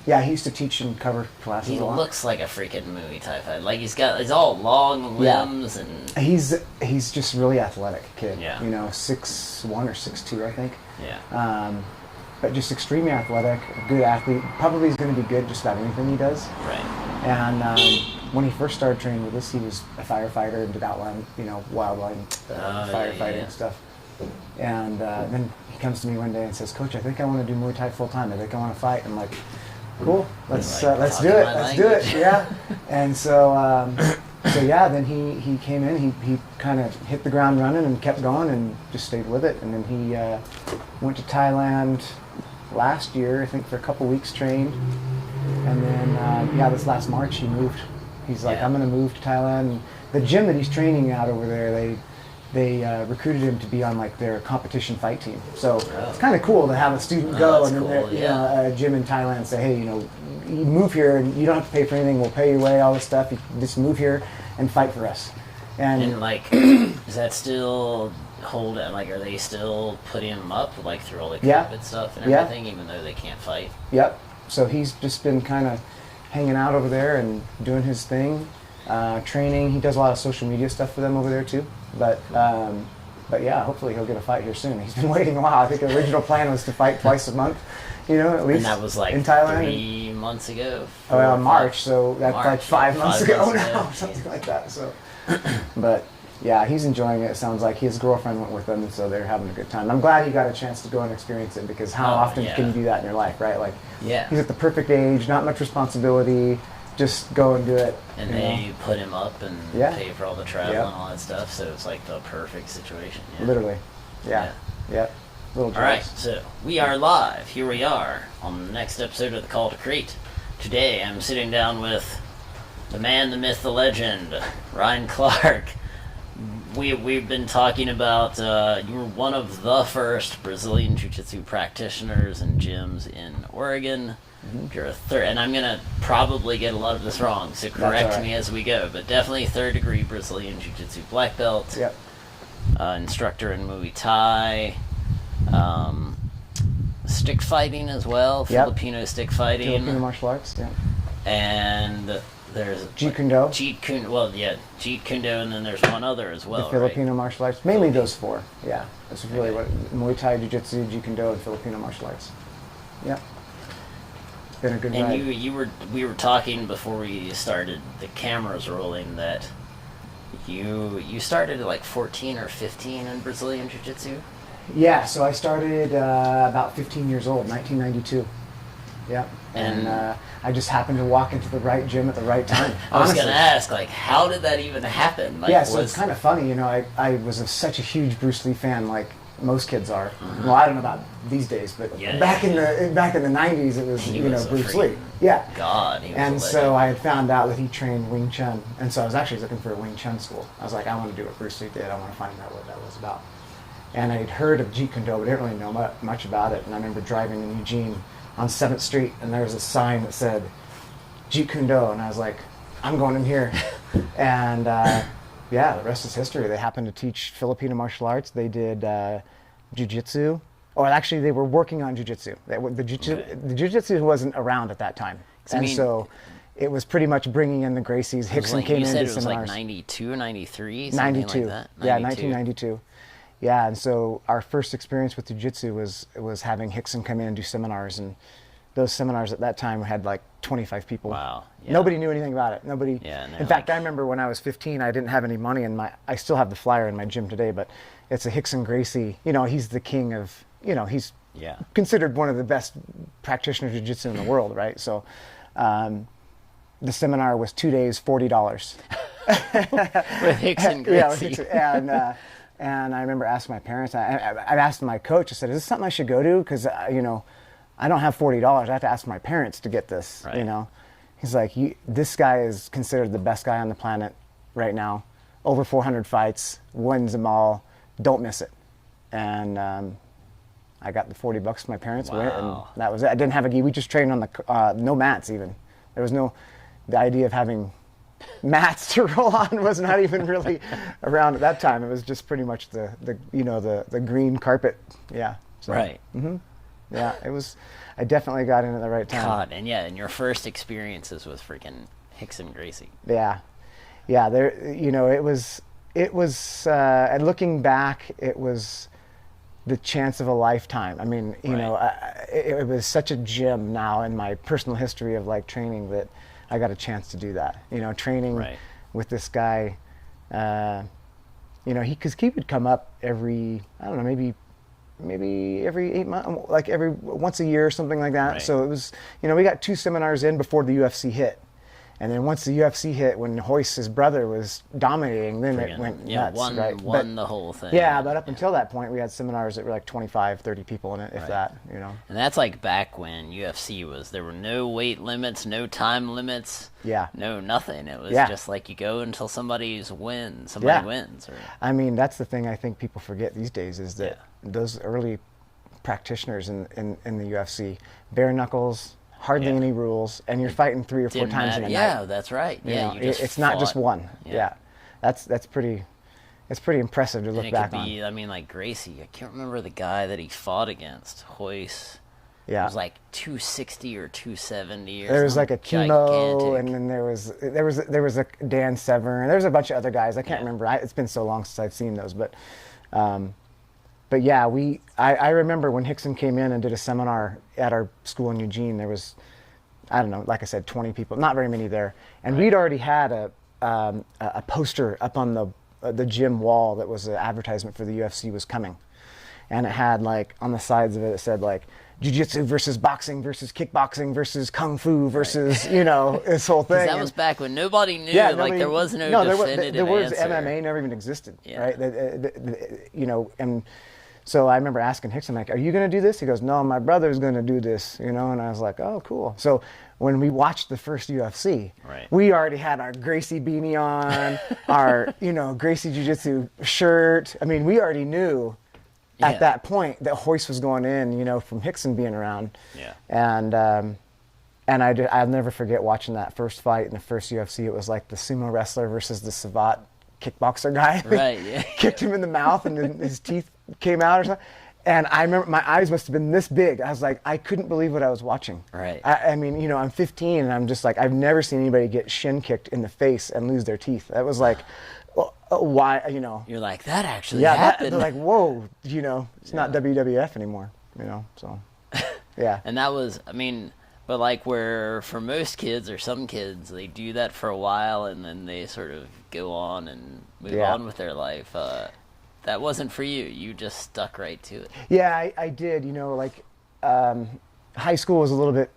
Yeah, he used to teach and cover classes He a lot. looks like a freaking movie type head. Like he's all long limbs and He's just really athletic kid. Yeah. 6'1" or 6'2", I think. yeah. But just extremely athletic, good athlete. Probably is going to be good just about anything he does. Right. And when he first started training with us, he was a firefighter and did outline, wildline firefighting stuff. And then he comes to me one day and says, "Coach, I think I want to do Muay Thai full time. I think I want to fight." I'm like, "Cool, let's do it. Let's do it." Yeah. And so then he came in. He kind of hit the ground running and kept going and just stayed with it. And then he went to Thailand last year, I think, for a couple weeks, trained. And then this last March he moved. He's like, "I'm going to move to Thailand." And the gym that he's training out over there, they recruited him to be on like their competition fight team. So it's kind of cool to have a student go and then a gym in Thailand say, "Hey, you move here and you don't have to pay for anything. We'll pay your way, all this stuff. You just move here and fight for us." And like, is that still hold? Like, are they still putting him up like through all the COVID stuff and everything, even though they can't fight? Yep. So he's just been kind of hanging out over there and doing his thing, training. He does a lot of social media stuff for them over there too. But yeah, hopefully he'll get a fight here soon. He's been waiting a while. I think the original plan was to fight twice a month, at least. And that was like in Thailand. 3 months ago. March. So that's like 5 months ago now, yeah. something like that. So, but yeah, he's enjoying it. It sounds like his girlfriend went with him, and so they're having a good time. I'm glad he got a chance to go and experience it because how often can you do that in your life, right? Like, he's at the perfect age, not much responsibility. Just go and do it. And they put him up and pay for all the travel and all that stuff, so it's like the perfect situation. Yeah. Literally. Yeah. Little all right, so we are live. Here we are on the next episode of The Call to Crete. Today I'm sitting down with the man, the myth, the legend, Ryan Clark. We've been talking about you were one of the first Brazilian Jiu-Jitsu practitioners and gyms in Oregon. You're a third, and I'm going to probably get a lot of this wrong, so correct me as we go, but definitely third-degree Brazilian Jiu-Jitsu black belt, instructor in Muay Thai, stick fighting as well, Filipino stick fighting. Filipino martial arts, and there's Jeet Kune Do. Jeet Kune Do, and then there's one other as well, the Filipino martial arts, mainly those four, That's really what, Muay Thai, Jiu-Jitsu, Jeet Kune Do, and Filipino martial arts. Yep. Been a good ride. And we were talking before we started the cameras rolling that you started at like 14 or 15 in Brazilian Jiu-Jitsu? Yeah, so I started about 15 years old, 1992. Yep. And I just happened to walk into the right gym at the right time. I was going to ask, like, how did that even happen? Like, so it's kind of funny, I was such a huge Bruce Lee fan, like most kids are. Well, I don't know about these days, but back in the 90s, it was Bruce Lee. Yeah. God. He was and so I had found out that he trained Wing Chun, and so I was actually looking for a Wing Chun school. I was like, I want to do what Bruce Lee did. I want to find out what that was about. And I had heard of Jeet Kune Do, but didn't really know much about it. And I remember driving in Eugene on 7th Street, and there was a sign that said Jeet Kune Do, and I was like, I'm going in here. And the rest is history. They happened to teach Filipino martial arts. They did jiu-jitsu. Or actually, they were working on jiu-jitsu. The jiu-jitsu wasn't around at that time. So it was pretty much bringing in the Gracies. Hickson came in. You said it was seminars. like 92, 93, 92. Like that? 92. Yeah, 1992. Yeah, and so our first experience with jiu-jitsu was having Hickson come in and do seminars, and those seminars at that time had like 25 people. Wow. Yeah. Nobody knew anything about it. Nobody. Yeah, in fact, I remember when I was 15, I didn't have any money, and I still have the flyer in my gym today, but it's a Hickson Gracie. He's the king of, he's considered one of the best practitioners of jiu-jitsu in the world, right? So the seminar was 2 days, $40. With Hickson Gracie. Yeah, with Hickson, and I remember asking my parents, I asked my coach, I said, is this something I should go to? Because, I don't have $40. I have to ask my parents to get this, right. He's like, this guy is considered the best guy on the planet right now. Over 400 fights, wins them all. Don't miss it. And I got the $40 my parents went, and that was it. I didn't have a gi. We just trained on the, no mats even. There was the idea of having mats to roll on was not even really around at that time. It was just pretty much the green carpet. Yeah. So, right. Mm-hmm. Yeah, it was. I definitely got in at the right time. God, and your first experiences with freaking Rickson Gracie. Yeah, yeah. There, you know, it was. And looking back, it was the chance of a lifetime. I mean, you know, it was such a gem now in my personal history of like training that I got a chance to do that. You know, training with this guy. You know, because he would come up every, I don't know, maybe every 8 months, like every once a year or something like that. So it was, you know, we got 2 seminars in before the UFC hit. And then once the UFC hit, when Hoist, his brother, was dominating, then it went nuts, won the whole thing. Yeah, but up until that point, we had seminars that were like 25, 30 people in it, if that, you know. And that's like back when UFC was, there were no weight limits, no time limits, no nothing. It was just like you go until somebody wins. Or... I mean, that's the thing I think people forget these days is that those early practitioners in the UFC, bare knuckles, hardly any rules, and you're fighting 3 or 4 times in a night. Yeah, that's right. You know, it's not just one. Yeah, that's pretty. It's pretty impressive to look back on. I mean, like Gracie, I can't remember the guy that he fought against. Hoist. Yeah. It was like 260 or 270 or there was like a Chemo, gigantic. and then there was a Dan Severn. There was a bunch of other guys. I can't remember. It's been so long since I've seen those, but yeah, I remember when Rickson came in and did a seminar at our school in Eugene. There was, I don't know, like I said, 20 people, not very many there, and we'd already had a poster up on the gym wall that was an advertisement for the UFC was coming, and it had like on the sides of it said like jiu-jitsu versus boxing versus kickboxing versus kung fu versus you know this whole thing. That was back when nobody knew. There was no definitive the words answer. MMA never even existed, right? You know, and so I remember asking Rickson, like, "Are you going to do this?" He goes, "No, my brother's going to do this." You know, and I was like, "Oh, cool." So when we watched the first UFC, we already had our Gracie beanie on, our Gracie Jiu-Jitsu shirt. I mean, we already knew. At that point, that Hoist was going in, you know, from Rickson being around. Yeah. And I'll never forget watching that first fight in the first UFC. It was like the sumo wrestler versus the Savate kickboxer guy. Right, yeah. Kicked him in the mouth and then his teeth came out or something. And I remember my eyes must have been this big. I was like, I couldn't believe what I was watching. Right. I mean, you know, I'm 15 and I'm just like, I've never seen anybody get shin kicked in the face and lose their teeth. That was like... why, you know? You're like, that actually happened. They're like, whoa, you know, it's not WWF anymore, you know, so, yeah. And that was, I mean, but like where for most kids or some kids, they do that for a while and then they sort of go on and move on with their life. That wasn't for you. You just stuck right to it. Yeah, I did, you know, like high school was a little bit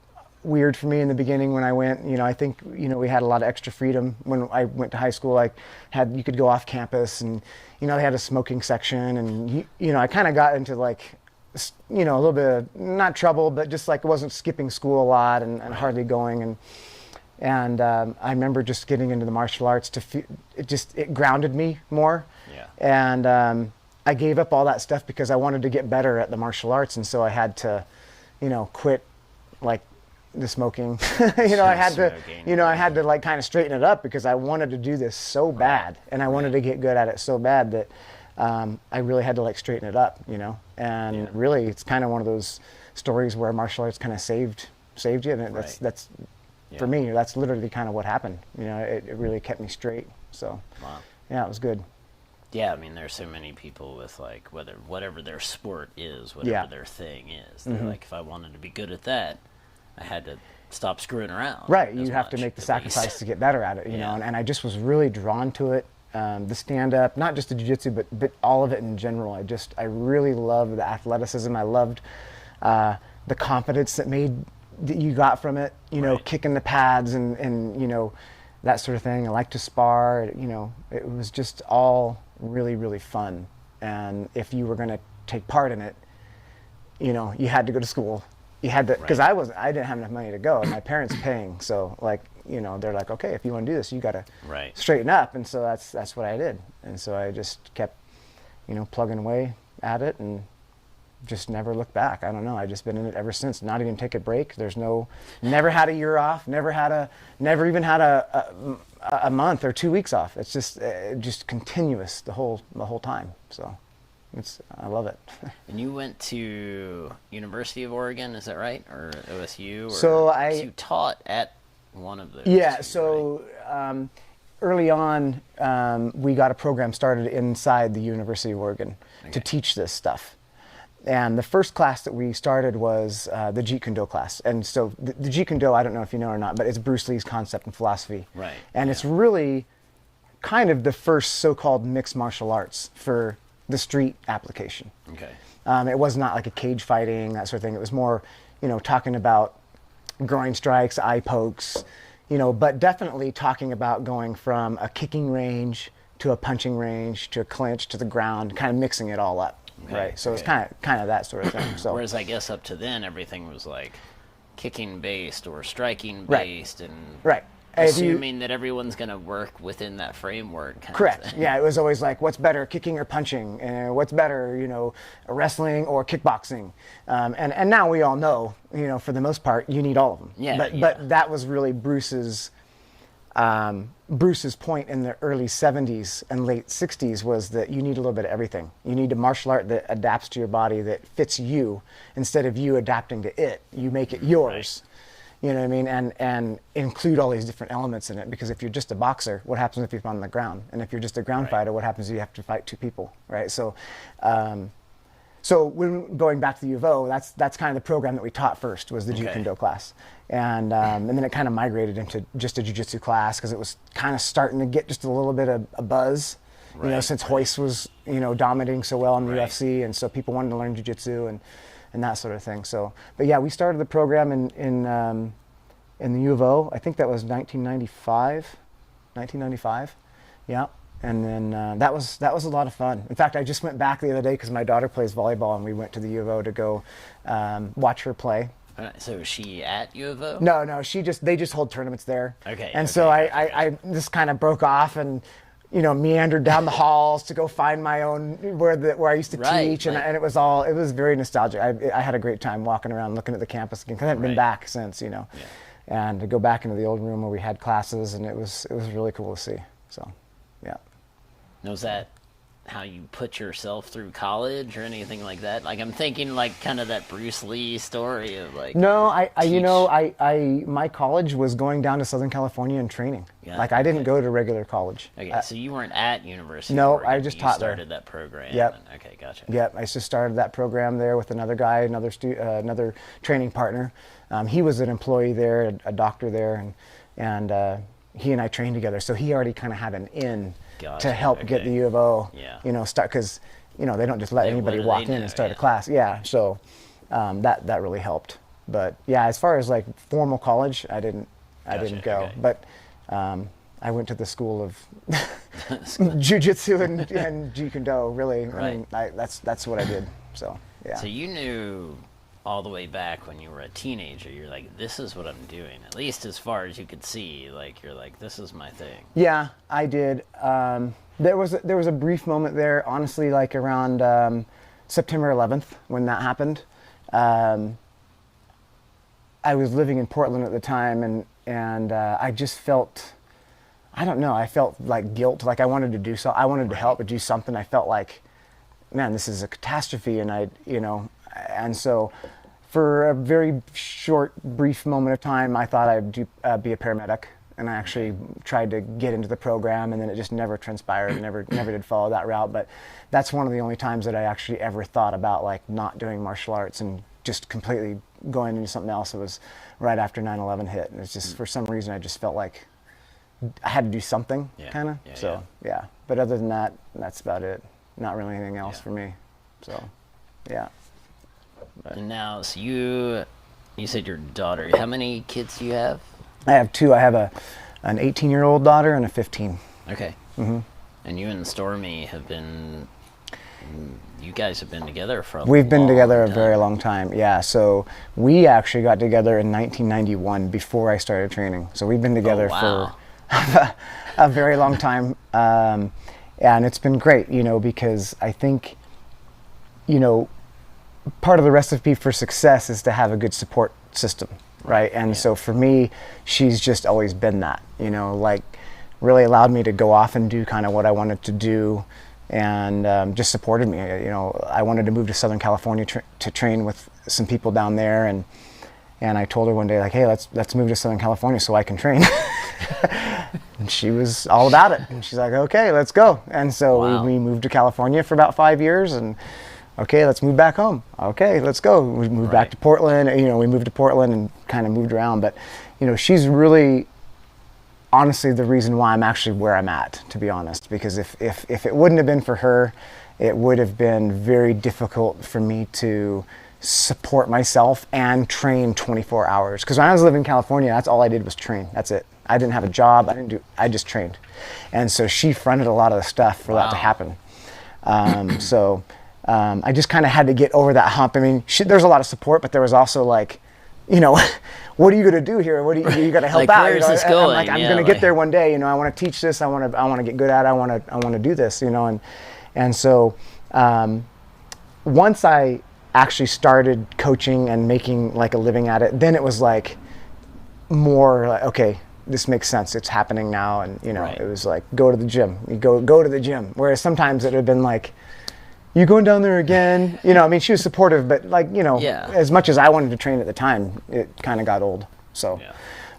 weird for me in the beginning when I went. You know, I think, you know, we had a lot of extra freedom when I went to high school. You could go off campus and, you know, they had a smoking section and, you know, I kind of got into like, you know, a little bit of, not trouble, but just like wasn't skipping school a lot and hardly going. And I remember just getting into the martial arts it grounded me more. Yeah. And I gave up all that stuff because I wanted to get better at the martial arts. And so I had to, you know, quit like the smoking. I had to like kind of straighten it up because I wanted to do this so bad and I wanted to get good at it so bad that I really had to like straighten it up, you know. And really it's kind of one of those stories where martial arts kind of saved you, and that's for me, that's literally kind of what happened. You know, it really kept me straight. So yeah, it was good. Yeah, I mean, there's so many people with like whatever their sport is, whatever their thing is. They're like, if I wanted to be good at that, I had to stop screwing around. Right, you have to make the sacrifice to get better at it, you know. And I just was really drawn to it, the stand-up, not just the jiu-jitsu, but all of it in general. I really loved the athleticism. I loved the confidence that you got from it, you know, kicking the pads and you know, that sort of thing. I like to spar, you know. It was just all really, really fun. And if you were going to take part in it, you know, you had to go to school. You had to, because I didn't have enough money to go, and my parents paying. So, like, you know, they're like, okay, if you want to do this, you got to straighten up. And so that's what I did. And so I just kept, you know, plugging away at it and just never looked back. I don't know. I've just been in it ever since. Not even take a break. Never had a year off. Never even had a month or 2 weeks off. It's just continuous the whole time. So. I love it. And you went to University of Oregon, is that right, or OSU? Or, So 'cause you taught at one of those. Yeah. two, So right? early on, we got a program started inside the University of Oregon to teach this stuff. And the first class that we started was the Jeet Kune Do class. And so the Jeet Kune Do, I don't know if you know or not, but it's Bruce Lee's concept and philosophy. Right. And it's really kind of the first so-called mixed martial arts for the street application. Okay. It was not like a cage fighting, that sort of thing. It was more, talking about groin strikes, eye pokes, but definitely talking about going from a kicking range to a punching range to a clinch to the ground, kind of mixing it all up. Okay. Right. So it's kind of that sort of thing. So Whereas I guess up to then everything was like kicking based or striking Right. based and right. If you- assuming that everyone's going to work within that framework. Kind of Correct. thing. Yeah, it was always like, what's better, kicking or punching? What's better, wrestling or kickboxing? And now we all know, for the most part, you need all of them. Yeah, But that was really Bruce's point in the early 70s and late 60s was that you need a little bit of everything. You need a martial art that adapts to your body, that fits you, instead of you adapting to it. You make it yours. Right. You know what I mean? And include all these different elements in it, because if you're just a boxer, what happens if you're on the ground? And if you're just a ground fighter, what happens if you have to fight two people, right? So when going back to the U of O, that's kind of the program that we taught first, was the Jeet Kune Do class. And then it kind of migrated into just a jiu-jitsu class, because it was kind of starting to get just a little bit of a buzz, since Hoist was, dominating so well in the UFC, and so people wanted to learn jiu-jitsu and that sort of thing. So, but yeah, we started the program in the U of O. I think that was 1995. Yeah. And then that was a lot of fun. In fact, I just went back the other day because my daughter plays volleyball, and we went to the U of O to go watch her play. So is she at U of O? No, they just hold tournaments there. Okay. And so I just kind of broke off and meandered down the halls to go find my own where I used to teach, and it was very nostalgic. I had a great time walking around looking at the campus again, because I haven't been back since, and to go back into the old room where we had classes, and it was really cool to see. So, yeah. Now, was that how you put yourself through college or anything like that? Like, I'm thinking like kind of that Bruce Lee story of like. No, my college was going down to Southern California and training. Yeah, like I didn't go to regular college. Okay, so you weren't at University. No, of Oregon. I just taught there. You started that program. Yep. Okay, gotcha. Yep, I just started that program there with another guy, another training partner. He was an employee there, a doctor there, and he and I trained together. So he already kind of had an in. Gotcha. To help get the U of O, start, because they don't just let anybody walk in and start a class. Yeah, so that really helped. But yeah, as far as like formal college, I didn't go. Okay. But I went to the school of jiu-jitsu and Jeet Kune Do. Really, right. I mean, that's what I did. So yeah. So you knew all the way back when you were a teenager, you're like, this is what I'm doing, at least as far as you could see, like you're like, this is my thing. Yeah, I did. There was a brief moment there, honestly, like around September 11th when that happened. I was living in Portland at the time, and I just felt, I don't know, I felt like guilt, like I wanted to do so, I wanted to help, but do something. I felt like, man, this is a catastrophe, and and so for a very short, brief moment of time, I thought I'd be a paramedic, and I actually tried to get into the program, and then it just never transpired, never did follow that route. But that's one of the only times that I actually ever thought about like not doing martial arts and just completely going into something else. It was right after 9/11 hit, and it's just for some reason I just felt like I had to do something, kind of. Yeah. But other than that, that's about it. Not really anything else for me. So, yeah. And now, so you said your daughter. How many kids do you have? I have two. I have an 18-year-old daughter and a 15. Okay. Mm-hmm. And you and Stormy you guys have been together for a long time. We've been together a very long time, yeah. So we actually got together in 1991 before I started training. So we've been together for a very long time. And it's been great, because I think, part of the recipe for success is to have a good support system, right? And so for me, she's just always been that, like really allowed me to go off and do kind of what I wanted to do, and just supported me. You know, I wanted to move to Southern California to train with some people down there, and I told her one day, like, hey, let's move to Southern California so I can train. And she was all about it. And she's like, okay, let's go. And so we moved to California for about 5 years, and okay, let's move back home. Okay, let's go. We moved back to Portland. You know, we moved to Portland and kind of moved around. But, you know, she's really, honestly, the reason why I'm actually where I'm at, to be honest. Because if it wouldn't have been for her, it would have been very difficult for me to support myself and train 24 hours. Because when I was living in California, that's all I did was train. That's it. I didn't have a job. I just trained. And so she fronted a lot of the stuff for that to happen. I just kind of had to get over that hump. I mean, there's a lot of support, but there was also like, you know, what are you going to do here? What you got to help like, out? Where's you know? this going? I'm going to get there one day. You know, I want to teach this. I want to get good at it. I want to do this. You know, and so once I actually started coaching and making like a living at it, then it was like more like, okay, this makes sense. It's happening now. And, you know, it was like, go to the gym. You go to the gym. Whereas sometimes it would have been like, you going down there again? You know, I mean, she was supportive, but like, you know, as much as I wanted to train at the time, it kind of got old. So,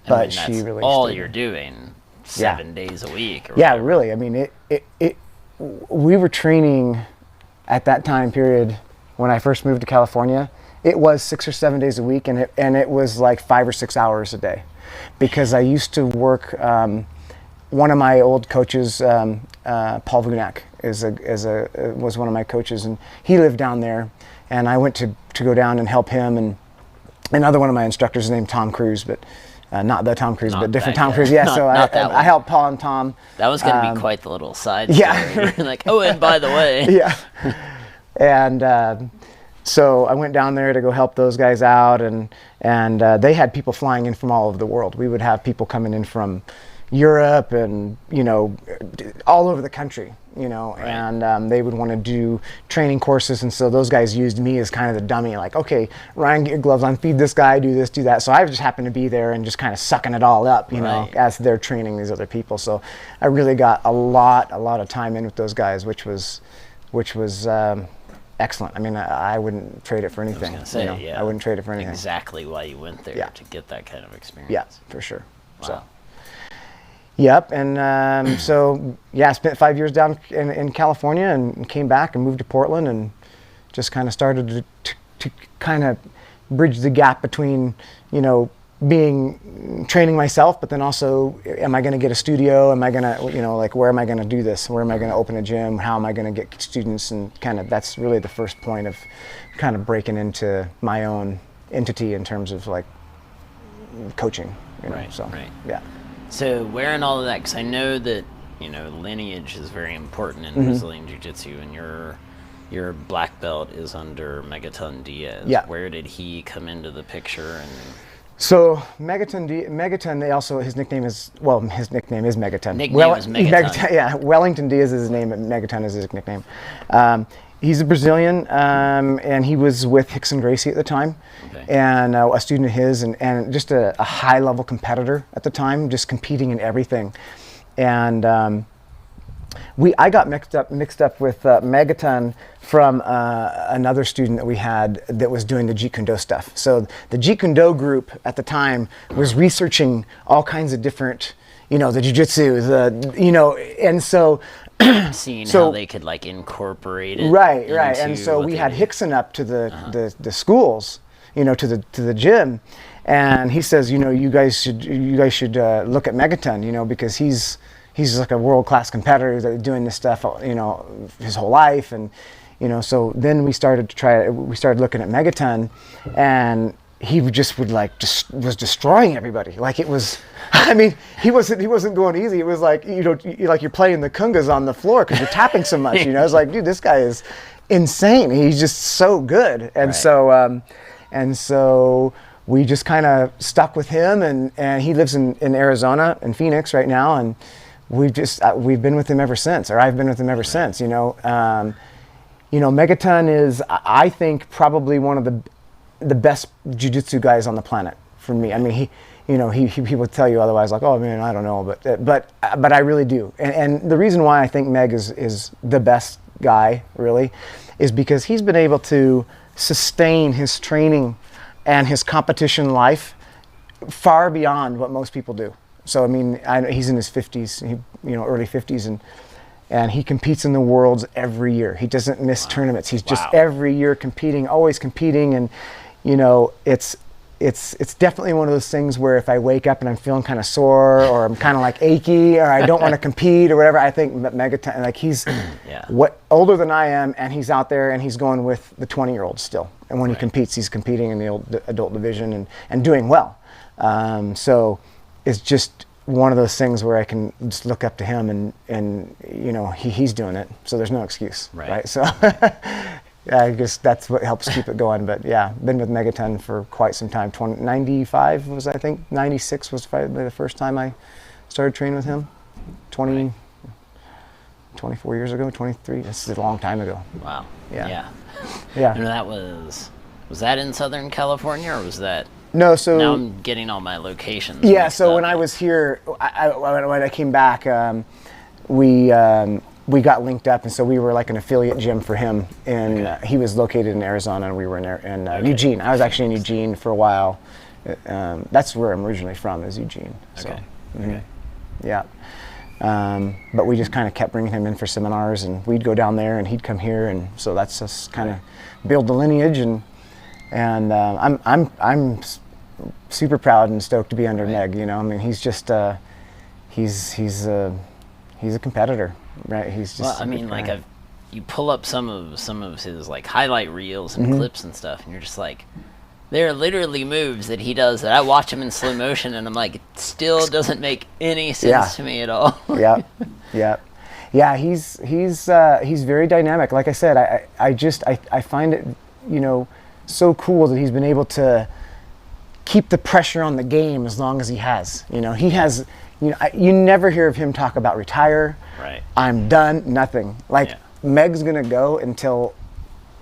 but I mean, she really all you're doing 7 days a week. Or whatever. Really. I mean, we were training at that time period when I first moved to California. It was 6 or 7 days a week, and it was like 5 or 6 hours a day, because I used to work. One of my old coaches, Paul Vunak, was one of my coaches, and he lived down there, and I went to go down and help him, and another one of my instructors is named Tom Cruise, but not the Tom Cruise, but different Tom Cruise. Yeah, so I helped Paul and Tom. That was going to be quite the little side story. Yeah. Like, oh, and by the way. Yeah. And so I went down there to go help those guys out, and they had people flying in from all over the world. We would have people coming in from Europe and, you know, all over the country, you know, and they would want to do training courses, and so those guys used me as kind of the dummy, like, okay, Ryan, get your gloves on, feed this guy, do this, do that. So I just happened to be there and just kind of sucking it all up, you know, as they're training these other people. So I really got a lot of time in with those guys, which was excellent. I mean, I wouldn't trade it for anything. I was gonna say, I wouldn't trade it for anything. Exactly why you went there, to get that kind of experience. Yeah, for sure. Wow. So. Yep, and so I spent 5 years down in California, and came back and moved to Portland, and just kind of started to kind of bridge the gap between, you know, training myself, but then also, am I going to get a studio? Am I going to, you know, like, where am I going to do this? Where am I going to open a gym? How am I going to get students? And kind of, that's really the first point of kind of breaking into my own entity in terms of like coaching, you know. Yeah. So where in all of that, because I know that, you know, lineage is very important in Brazilian Jiu-Jitsu, and your black belt is under Megaton Diaz. Yeah. Where did he come into the picture? And so Megaton, they also, his nickname is Megaton. Is Megaton. Yeah, Wellington Diaz is his name, and Megaton is his nickname. He's a Brazilian, and he was with Rickson Gracie at the time, and a student of his, and just a high-level competitor at the time, just competing in everything. And I got mixed up with Megaton from another student that we had that was doing the Jeet Kune Do stuff. So the Jeet Kune Do group at the time was researching all kinds of different, you know, the Jiu-Jitsu, you know, and so seeing how they could like incorporate it. Right. And so we had Rickson up to the schools, you know, to the gym, and he says, you know, you guys should look at Megaton, you know, because he's like a world-class competitor who's doing this stuff, you know, his whole life, and you know, so then we started looking at Megaton, and he was destroying everybody. Like, it was, I mean, he wasn't going easy. It was like, you know, like you're playing the congas on the floor because you're tapping so much, you know. It's like, dude, this guy is insane. He's just so good. And so we just kind of stuck with him, and he lives in Arizona, in Phoenix right now, and we've been with him ever since, or I've been with him ever since, you know. Megaton is, I think, probably one of the best jiu-jitsu guys on the planet, for me. I mean, he people tell you otherwise, like, oh man, I don't know, but I really do. And the reason why I think Meg is the best guy really is because he's been able to sustain his training and his competition life far beyond what most people do. So I mean, he's in his 50s, early 50s, and he competes in the Worlds every year. He doesn't miss tournaments. He's just every year competing, always competing, and it's definitely one of those things where if I wake up and I'm feeling kind of sore or I'm kind of like achy or I don't want to compete or whatever, I think Megaton, like he's older than I am, and he's out there and he's going with the 20-year-olds still. And when he competes, he's competing in the old adult division and doing well. So it's just one of those things where I can just look up to him and he's doing it, so there's no excuse, right? So I guess that's what helps keep it going. But yeah, been with Megaton for quite some time. 95 was, I think, 96 was probably the first time I started training with him. 24 years ago, 23. This is a long time ago. Wow. Yeah. And that was that in Southern California, or was that? No, so now I'm getting all my locations. Yeah, so when I was here, when I came back, we got linked up, and so we were like an affiliate gym for him. And he was located in Arizona, and we were in Eugene. I was actually in Eugene for a while. That's where I'm originally from, is Eugene. So, yeah. But we just kind of kept bringing him in for seminars, and we'd go down there, and he'd come here, and so that's just kind of build the lineage. And I'm super proud and stoked to be under Meg. I mean, he's just he's a competitor, right? He's just. Well, I mean, like you pull up some of his like highlight reels and clips and stuff, and you're just like, there are literally moves that he does that I watch him in slow motion, and I'm like, it still doesn't make any sense to me at all. Yeah. He's very dynamic. Like I said, I find it so cool that he's been able to keep the pressure on the game as long as he has. He has, you never hear of him talk about retire. Right. I'm done. Nothing. Like Meg's gonna go until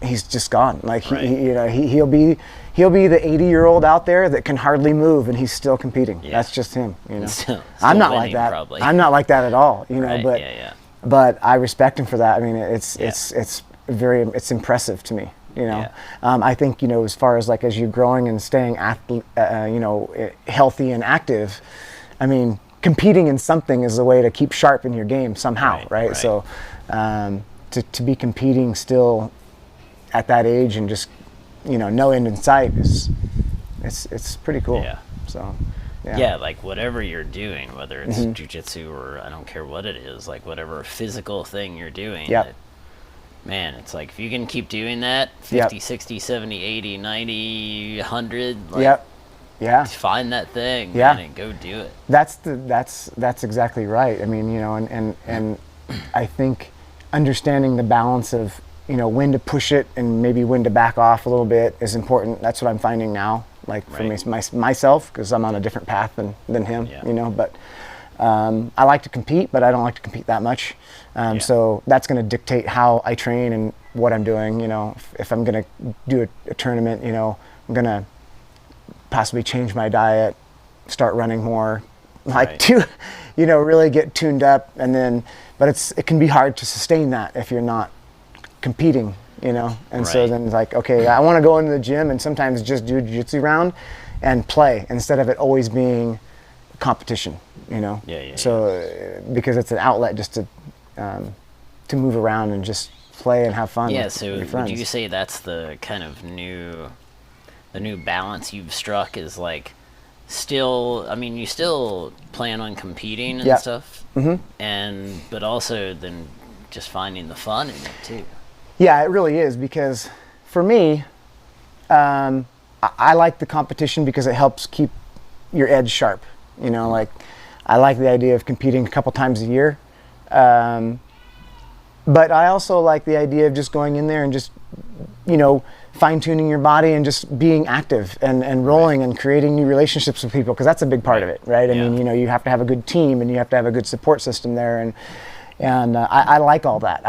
he's just gone. Like he'll be the 80-year-old out there that can hardly move and he's still competing. Yeah. That's just him. Still I'm not winning, like that. Probably. I'm not like that at all. Right. But I respect him for that. I mean, it's impressive to me. I think as far as as you're growing and staying healthy and active, I mean, competing in something is a way to keep sharp in your game somehow, right? So to be competing still at that age and just no end in sight it's pretty cool. So like whatever you're doing, whether it's jiu-jitsu or I don't care what it is, like whatever physical thing you're doing, man, it's like if you can keep doing that 50, 60, 70, 80, 90, 100, like find that thing man, and go do it. That's exactly right. I mean, and I think understanding the balance of when to push it and maybe when to back off a little bit is important. That's what I'm finding now, like for myself, because I'm on a different path than him. But I like to compete, but I don't like to compete that much. So that's going to dictate how I train and what I'm doing. If I'm going to do a tournament, I'm going to possibly change my diet, start running more, to, really get tuned up. And then, but it can be hard to sustain that if you're not competing, And so then it's like, okay, I want to go into the gym and sometimes just do a jiu-jitsu round and play instead of it always being competition. So because it's an outlet just to move around and just play and have fun. So with your would you say that's the kind of new balance you've struck is like still, I mean, you still plan on competing and stuff, but also then just finding the fun in it too. Yeah, it really is, because for me, I like the competition because it helps keep your edge sharp. Like I like the idea of competing a couple times a year. But I also like the idea of just going in there and just, fine-tuning your body and just being active and rolling and creating new relationships with people, because that's a big part of it, right? I mean, you have to have a good team and you have to have a good support system there. And, And I like all that.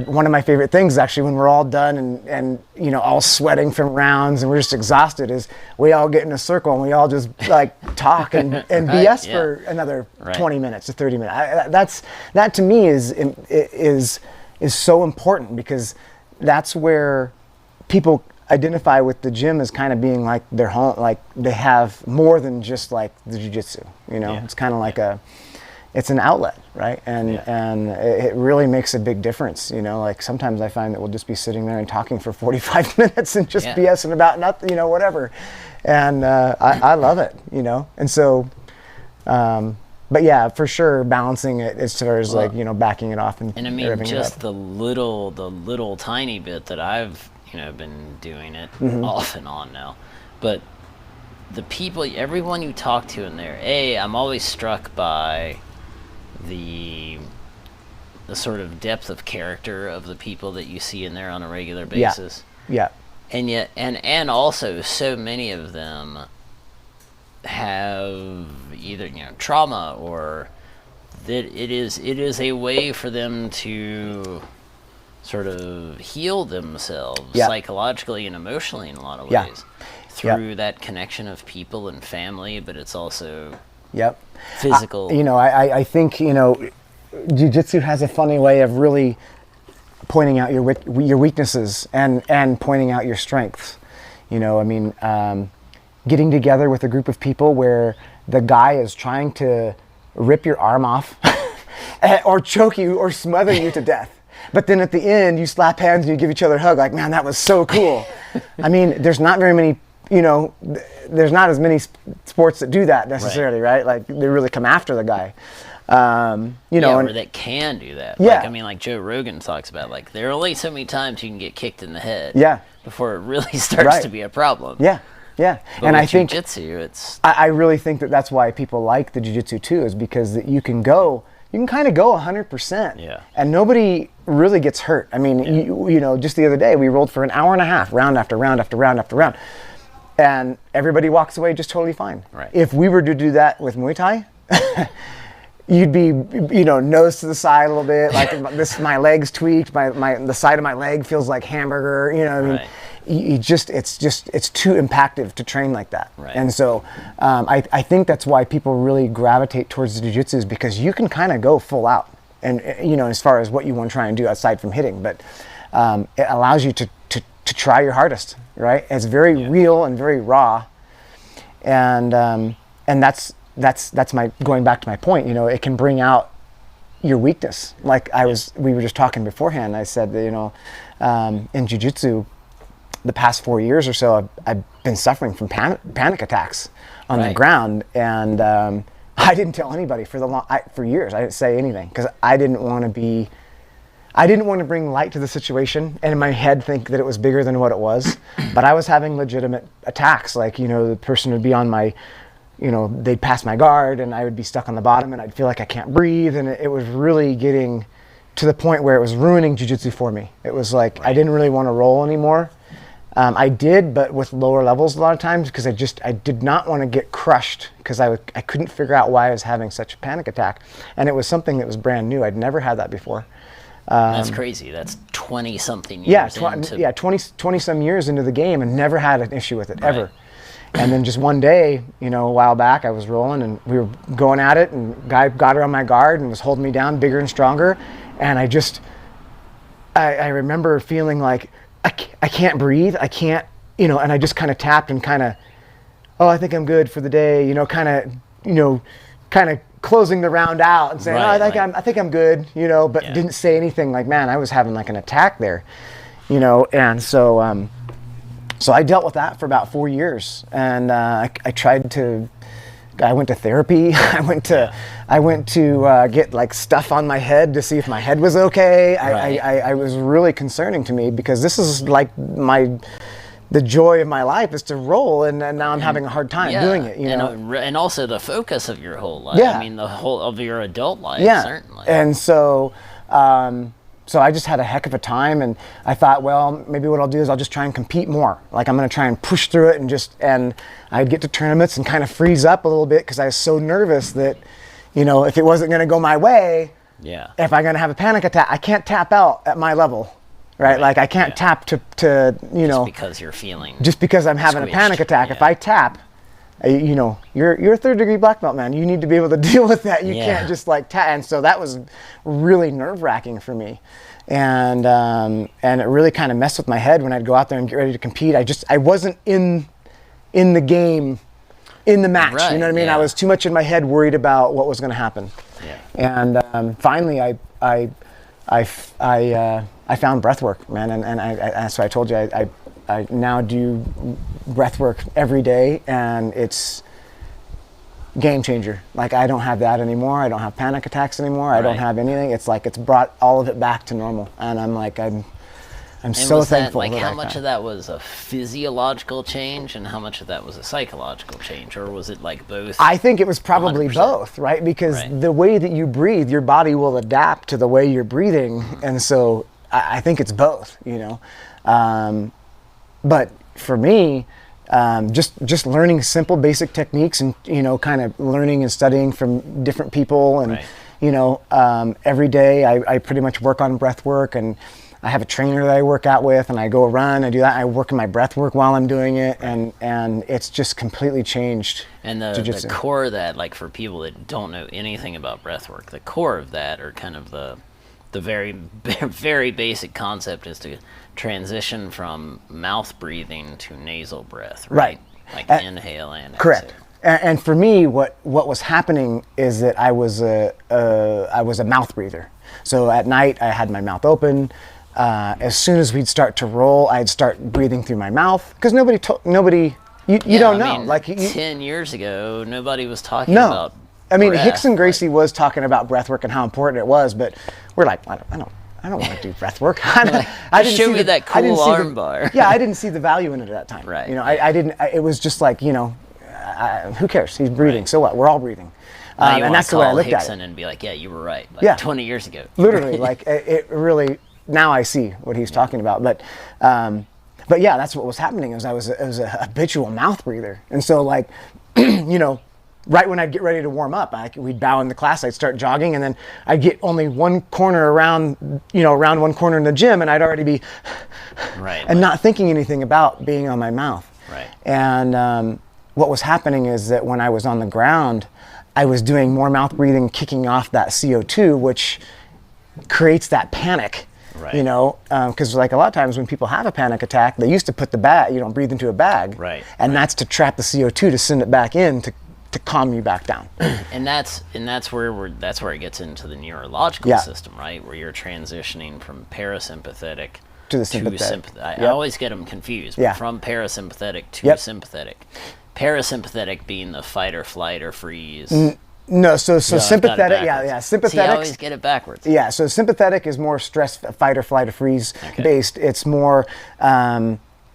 One of my favorite things actually when we're all done and all sweating from rounds and we're just exhausted is we all get in a circle and we all just like talk and BS for another 20 minutes to 30 minutes. That to me is so important, because that's where people identify with the gym as kind of being like their home, like they have more than just like the jiu-jitsu, It's kind of like it's an outlet, right? And it really makes a big difference, like sometimes I find that we'll just be sitting there and talking for 45 minutes and just BSing about nothing, whatever. And I love it, and so, but yeah, for sure, balancing it as far as backing it off and I mean, just the little tiny bit that I've been doing it off and on now, but the people, everyone you talk to in there, I'm always struck by the sort of depth of character of the people that you see in there on a regular basis. Yeah. And yet, and also so many of them have either trauma, or that it is a way for them to sort of heal themselves psychologically and emotionally in a lot of ways through that connection of people and family, but it's also physical. I think jiu-jitsu has a funny way of really pointing out your weaknesses and pointing out your strengths. Getting together with a group of people where the guy is trying to rip your arm off or choke you or smother you to death, but then at the end you slap hands and you give each other a hug like, man, that was so cool. I mean, there's not very many, there's not as many sports that do that necessarily, right? Like they really come after the guy. Or that can do that. Yeah. Like Joe Rogan talks about, like there are only so many times you can get kicked in the head before it really starts to be a problem. Yeah. But and I think jiu-jitsu, it's... I really think that's why people like the jiu-jitsu too, is because that you can kind of go 100%. And nobody really gets hurt. I mean, just the other day we rolled for an hour and a half, round after round after round after round. And everybody walks away just totally fine. Right. If we were to do that with Muay Thai, you'd be, nose to the side a little bit, like my leg's tweaked, the side of my leg feels like hamburger, I mean, it's too impactful to train like that. Right. And so I think that's why people really gravitate towards the jiu-jitsu, is because you can kind of go full out, and as far as what you want to try and do outside from hitting, but it allows you to try your hardest, right? It's very real and very raw, and that's my, going back to my point, it can bring out your weakness. Like we were just talking beforehand, I said that, in jiu-jitsu, the past 4 years or so, I've been suffering from panic attacks on the ground, and I didn't tell anybody for years. I didn't say anything because I didn't want to bring light to the situation, and in my head think that it was bigger than what it was. But I was having legitimate attacks, like the person would be on my, they'd pass my guard, and I would be stuck on the bottom, and I'd feel like I can't breathe, and it was really getting to the point where it was ruining jiu-jitsu for me. It was like I didn't really want to roll anymore. I did, but with lower levels a lot of times, because I did not want to get crushed, because I couldn't figure out why I was having such a panic attack, and it was something that was brand new. I'd never had that before. That's crazy. That's 20-something years. 20 some years into the game, and never had an issue with it ever. And then just one day, a while back, I was rolling and we were going at it, and guy got her on my guard and was holding me down bigger and stronger, and I remember feeling like I can't breathe, I can't, and I just kind of tapped and kind of, I think I'm good for the day, kind of closing the round out and saying, I think I'm good, but didn't say anything. Like, man, I was having like an attack there, and so so I dealt with that for about 4 years, and I went to therapy. I went to get like stuff on my head to see if my head was okay. I was really concerning to me, because this is like the joy of my life is to roll, and now I'm having a hard time doing it. And also the focus of your whole life. Yeah. I mean, the whole of your adult life. Yeah. Certainly. And so. So I just had a heck of a time, and I thought, well, maybe what I'll do is I'll just try and compete more. Like, I'm going to try and push through it, and I'd get to tournaments and kind of freeze up a little bit, because I was so nervous that, if it wasn't going to go my way, Yeah. If I'm going to have a panic attack, I can't tap out at my level, right? Like I can't tap to just because you're feeling just because I'm having a panic attack. If I tap, you're a third degree black belt, man. You need to be able to deal with that. You can't just like tap. And so that was really nerve wracking for me. And it really kind of messed with my head when I'd go out there and get ready to compete. I wasn't in the game, in the match. Right, you know what I mean? I was too much in my head, worried about what was going to happen. Yeah. And finally, I found breath work, man. And so I told you, I now do breath work every day, and it's game changer. Like I don't have that anymore. I don't have panic attacks anymore. I don't have anything. It's like it's brought all of it back to normal. And I'm like, I'm so thankful. Like how much of that was a physiological change and how much of that was a psychological change, or was it like both? I think it was probably 100%. Both, right? Because the way that you breathe, your body will adapt to the way you're breathing. And so I think it's both, you know. But for me, just learning simple basic techniques and, you know, kind of learning and studying from different people. And, you know, every day I pretty much work on breath work, and I have a trainer that I work out with, and I go run, I do that. I work in my breath work while I'm doing it. And it's just completely changed. And the core of that, like for people that don't know anything about breath work, the core of that, or kind of the very, very basic concept, is to transition from mouth breathing to nasal breath, right? Like inhale and exhale. Correct. And for me, what was happening is that I was a mouth breather. So at night, I had my mouth open. As soon as we'd start to roll, I'd start breathing through my mouth, because nobody, you don't know. Mean, like 10 years ago, nobody was talking about. I mean, breath, Hicks and Gracie was talking about breath work and how important it was, but we're like, I don't want to do breath work. I didn't show me that cool arm bar. Yeah, I didn't see the value in it at that time. Right. You know, I didn't. It was just like, you know, who cares? He's breathing. So what? We're all breathing. And that's the way I looked at it. And be like, yeah, you were right. Like 20 years ago. Literally, like it really. Now I see what he's talking about. But yeah, that's what was happening. I was a habitual mouth breather, and so like, you know. Right when I'd get ready to warm up, we'd bow in the class, I'd start jogging, and then I'd get only one corner around one corner in the gym, and I'd already be not thinking anything about being on my mouth. Right. And what was happening is that when I was on the ground, I was doing more mouth breathing, kicking off that CO2, which creates that panic. Right. You know, because like a lot of times when people have a panic attack, they used to put the bag, breathe into a bag. Right. And that's to trap the CO2 to send it back in to calm you back down. And that's where it gets into the neurological system, right? Where you're transitioning from parasympathetic to the sympathetic. I always get them confused. But from parasympathetic to sympathetic. Parasympathetic being the fight or flight or freeze. No, so sympathetic, sympathetic. See, I always get it backwards. Yeah, so sympathetic is more stress, fight or flight or freeze based. It's more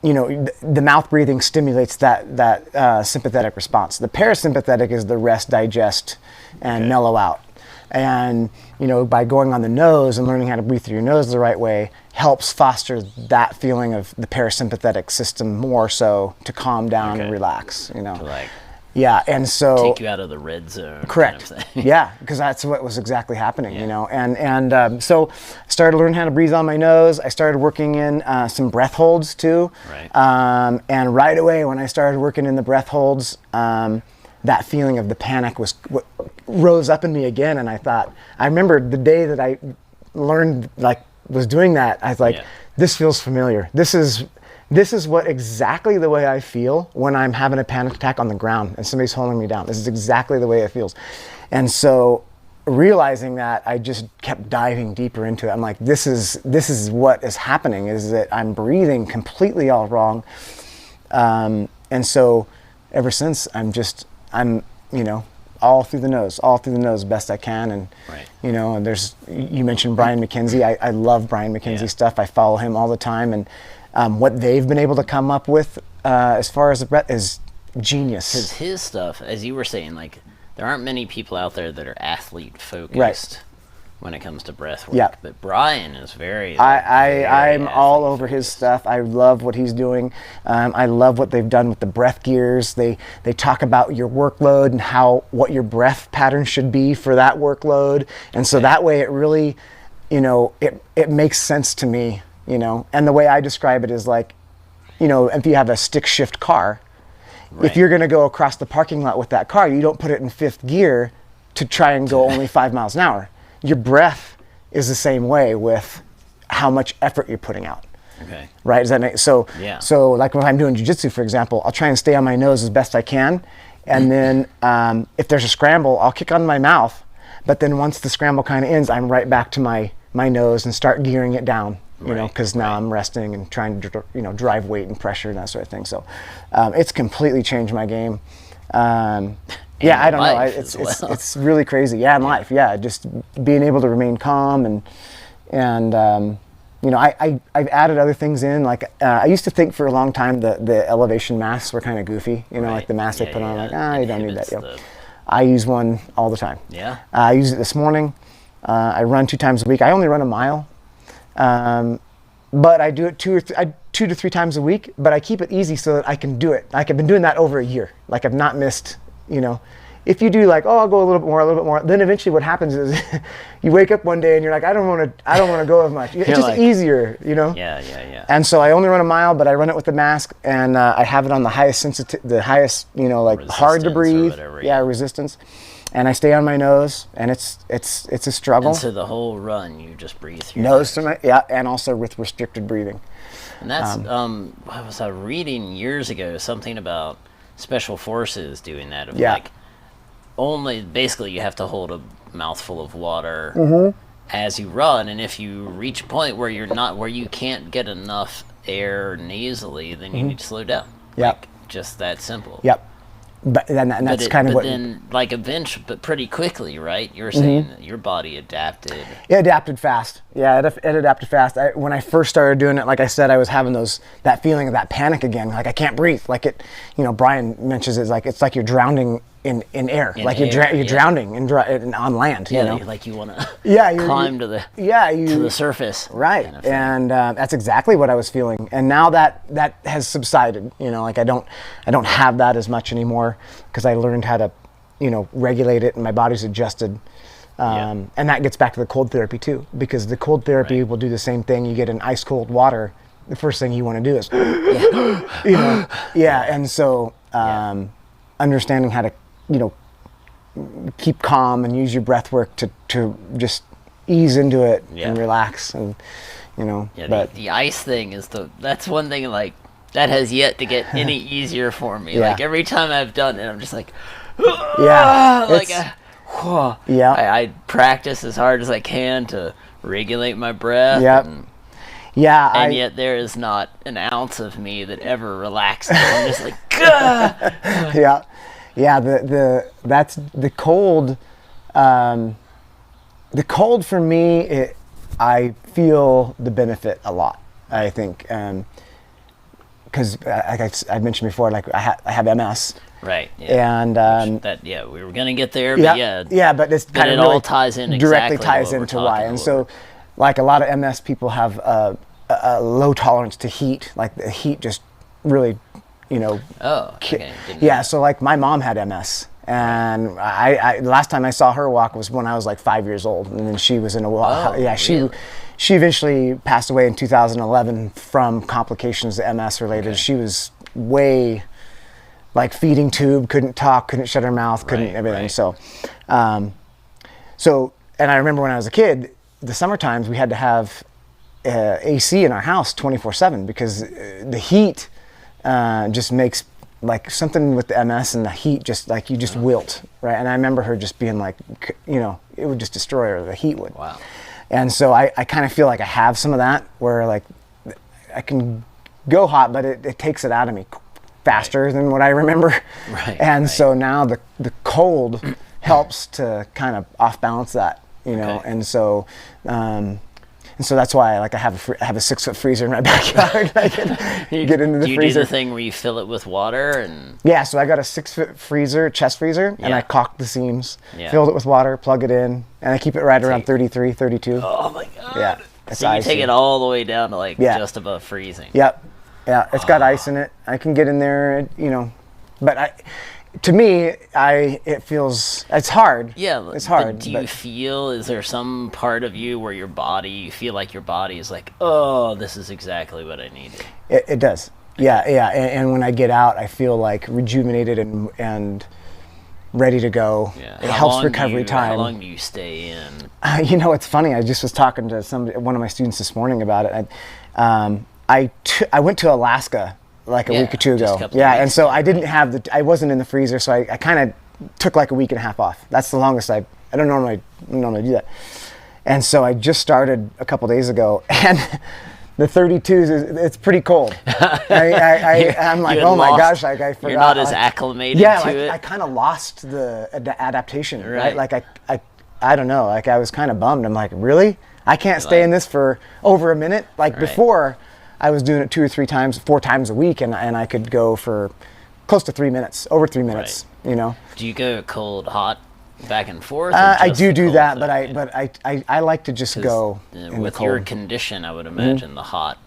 the mouth breathing stimulates that sympathetic response. The parasympathetic is the rest, digest, and mellow out. And, by going on the nose and learning how to breathe through your nose the right way helps foster that feeling of the parasympathetic system more so to calm down and relax, and so take you out of the red zone. Correct. Kind of thing. Yeah, because that's what was exactly happening, And so I started learning how to breathe on my nose. I started working in some breath holds too. Right. And right away when I started working in the breath holds, that feeling of the panic rose up in me again. And I remember the day that I learned, was doing that, I was like, this feels familiar. This is what exactly the way I feel when I'm having a panic attack on the ground and somebody's holding me down. This is exactly the way it feels. And so realizing that, I just kept diving deeper into it. I'm like, this is what is happening, is that I'm breathing completely all wrong. And so ever since I'm all through the nose best I can. And, and you mentioned Brian Mckenzie. I love Brian Mckenzie stuff. I follow him all the time. And what they've been able to come up with as far as the breath is genius. Because his stuff, as you were saying, there aren't many people out there that are athlete focused when it comes to breath work. Yeah. But Brian is very. I'm all over his stuff. I love what he's doing. I love what they've done with the breath gears. They talk about your workload and what your breath pattern should be for that workload. And so that way it really, it makes sense to me, And the way I describe it is like, if you have a stick shift car, if you're going to go across the parking lot with that car, you don't put it in fifth gear to try and go only 5 miles an hour. Your breath is the same way with how much effort you're putting out. Okay. Right? Does that make so? Yeah. So like when I'm doing jiu-jitsu, for example, I'll try and stay on my nose as best I can, and then if there's a scramble, I'll kick on my mouth. But then once the scramble kind of ends, I'm right back to my nose and start gearing it down. Because now I'm resting and trying to drive weight and pressure and that sort of thing. So it's completely changed my game. I don't know. It's really crazy. Yeah, in life. Yeah, just being able to remain calm and I've added other things in. Like I used to think for a long time the elevation masks were kind of goofy. Like the mask they put on. Like you don't need that. I use one all the time. Yeah. I used it this morning. I run 2 times a week. I only run a mile. But I do it 2 to 3 times a week, but I keep it easy so that I can do it. Like I've been doing that over a year. Like I've not missed, if you do like, I'll go a little bit more, then eventually what happens is you wake up one day and you're like, I don't want to go as much. It's just like, easier, Yeah. And so I only run a mile, but I run it with the mask, and I have it on the highest resistance, hard to breathe. Resistance. And I stay on my nose, and it's a struggle. And so the whole run, you just breathe through nose to and also with restricted breathing. And that's I was reading years ago something about special forces doing that. Like only basically you have to hold a mouthful of water as you run, and if you reach a point where you can't get enough air nasally, then you need to slow down. Like, just that simple. Yep. But but pretty quickly, right? You're saying that your body adapted. It adapted fast. Yeah, it adapted fast. When I first started doing it, like I said, I was having that feeling of that panic again. Like I can't breathe. Like Brian mentions it's like you're drowning in air. You're drowning on land. Like you want to climb to the surface. Right, kind of thing. And that's exactly what I was feeling. And now that has subsided. Like I don't have that as much anymore because I learned how to, regulate it, and my body's adjusted. And that gets back to the cold therapy too, because the cold therapy will do the same thing. You get in ice cold water, the first thing you want to do is, And so understanding how to, keep calm and use your breath work to just ease into it and relax and, but the ice thing that's one thing like that has yet to get any easier for me. Like every time I've done it, I'm just like, I practice as hard as I can to regulate my breath. And yet there is not an ounce of me that ever relaxes. I'm just like, Gah! That's the cold. The cold for me, I feel the benefit a lot. I think because I mentioned before, like I have MS. Right. Yeah. And we were gonna get there, but but it's kind of all ties in directly ties into why. And so, like a lot of MS people have a low tolerance to heat. Like the heat just really, So like my mom had MS, and I the last time I saw her walk was when I was like 5 years old, and then she was in a walk. She eventually passed away in 2011 from complications to MS related. Okay. She was way like feeding tube, couldn't talk, couldn't shut her mouth, couldn't everything. Right. So and I remember when I was a kid, the summer times we had to have AC in our house 24/7 because the heat just makes like something with the MS and the heat just like you just wilt, right? And I remember her just being like, it would just destroy her, the heat would. Wow. And so I kind of feel like I have some of that where like I can go hot, but it takes it out of me faster than what I remember. Right. And so now the cold helps to kind of off balance that, and so And so that's why I have a 6-foot freezer in my backyard. I can get into the freezer. Do you do the thing where you fill it with water and? Yeah, so I got a 6-foot freezer, chest freezer, and I caulked the seams, filled it with water, plug it in, and I keep it right around 33, 32. Oh my God. Yeah. So you take it all the way down to just above freezing. Yep. Yeah, it's got ice in it. I can get in there, but to me, it's hard. Yeah, it's hard. But do you feel, is there some part of you where you feel like your body is like, oh, this is exactly what I needed? It does. Yeah. And when I get out, I feel like rejuvenated and ready to go. Yeah. It helps recovery time. How long do you stay in? It's funny. I just was talking to one of my students this morning about it. I went to Alaska like a week or two ago. And so I didn't have I wasn't in the freezer, so I kind of took like a week and a half off. That's the longest I don't normally do that. And so I just started a couple days ago, and the 32s it's pretty cold. I'm like, oh my gosh, I forgot. You're not as acclimated to it. I kind of lost the adaptation, right? Like I don't know, like I was kind of bummed. I'm like, really? I can't stay in this for over a minute? Before, I was doing it 2 or 3 times, 4 times a week, and I could go for close to 3 minutes, over 3 minutes. Do you go cold, hot, back and forth? I do that, but I like to just go in with the cold. your condition, I would imagine the hot.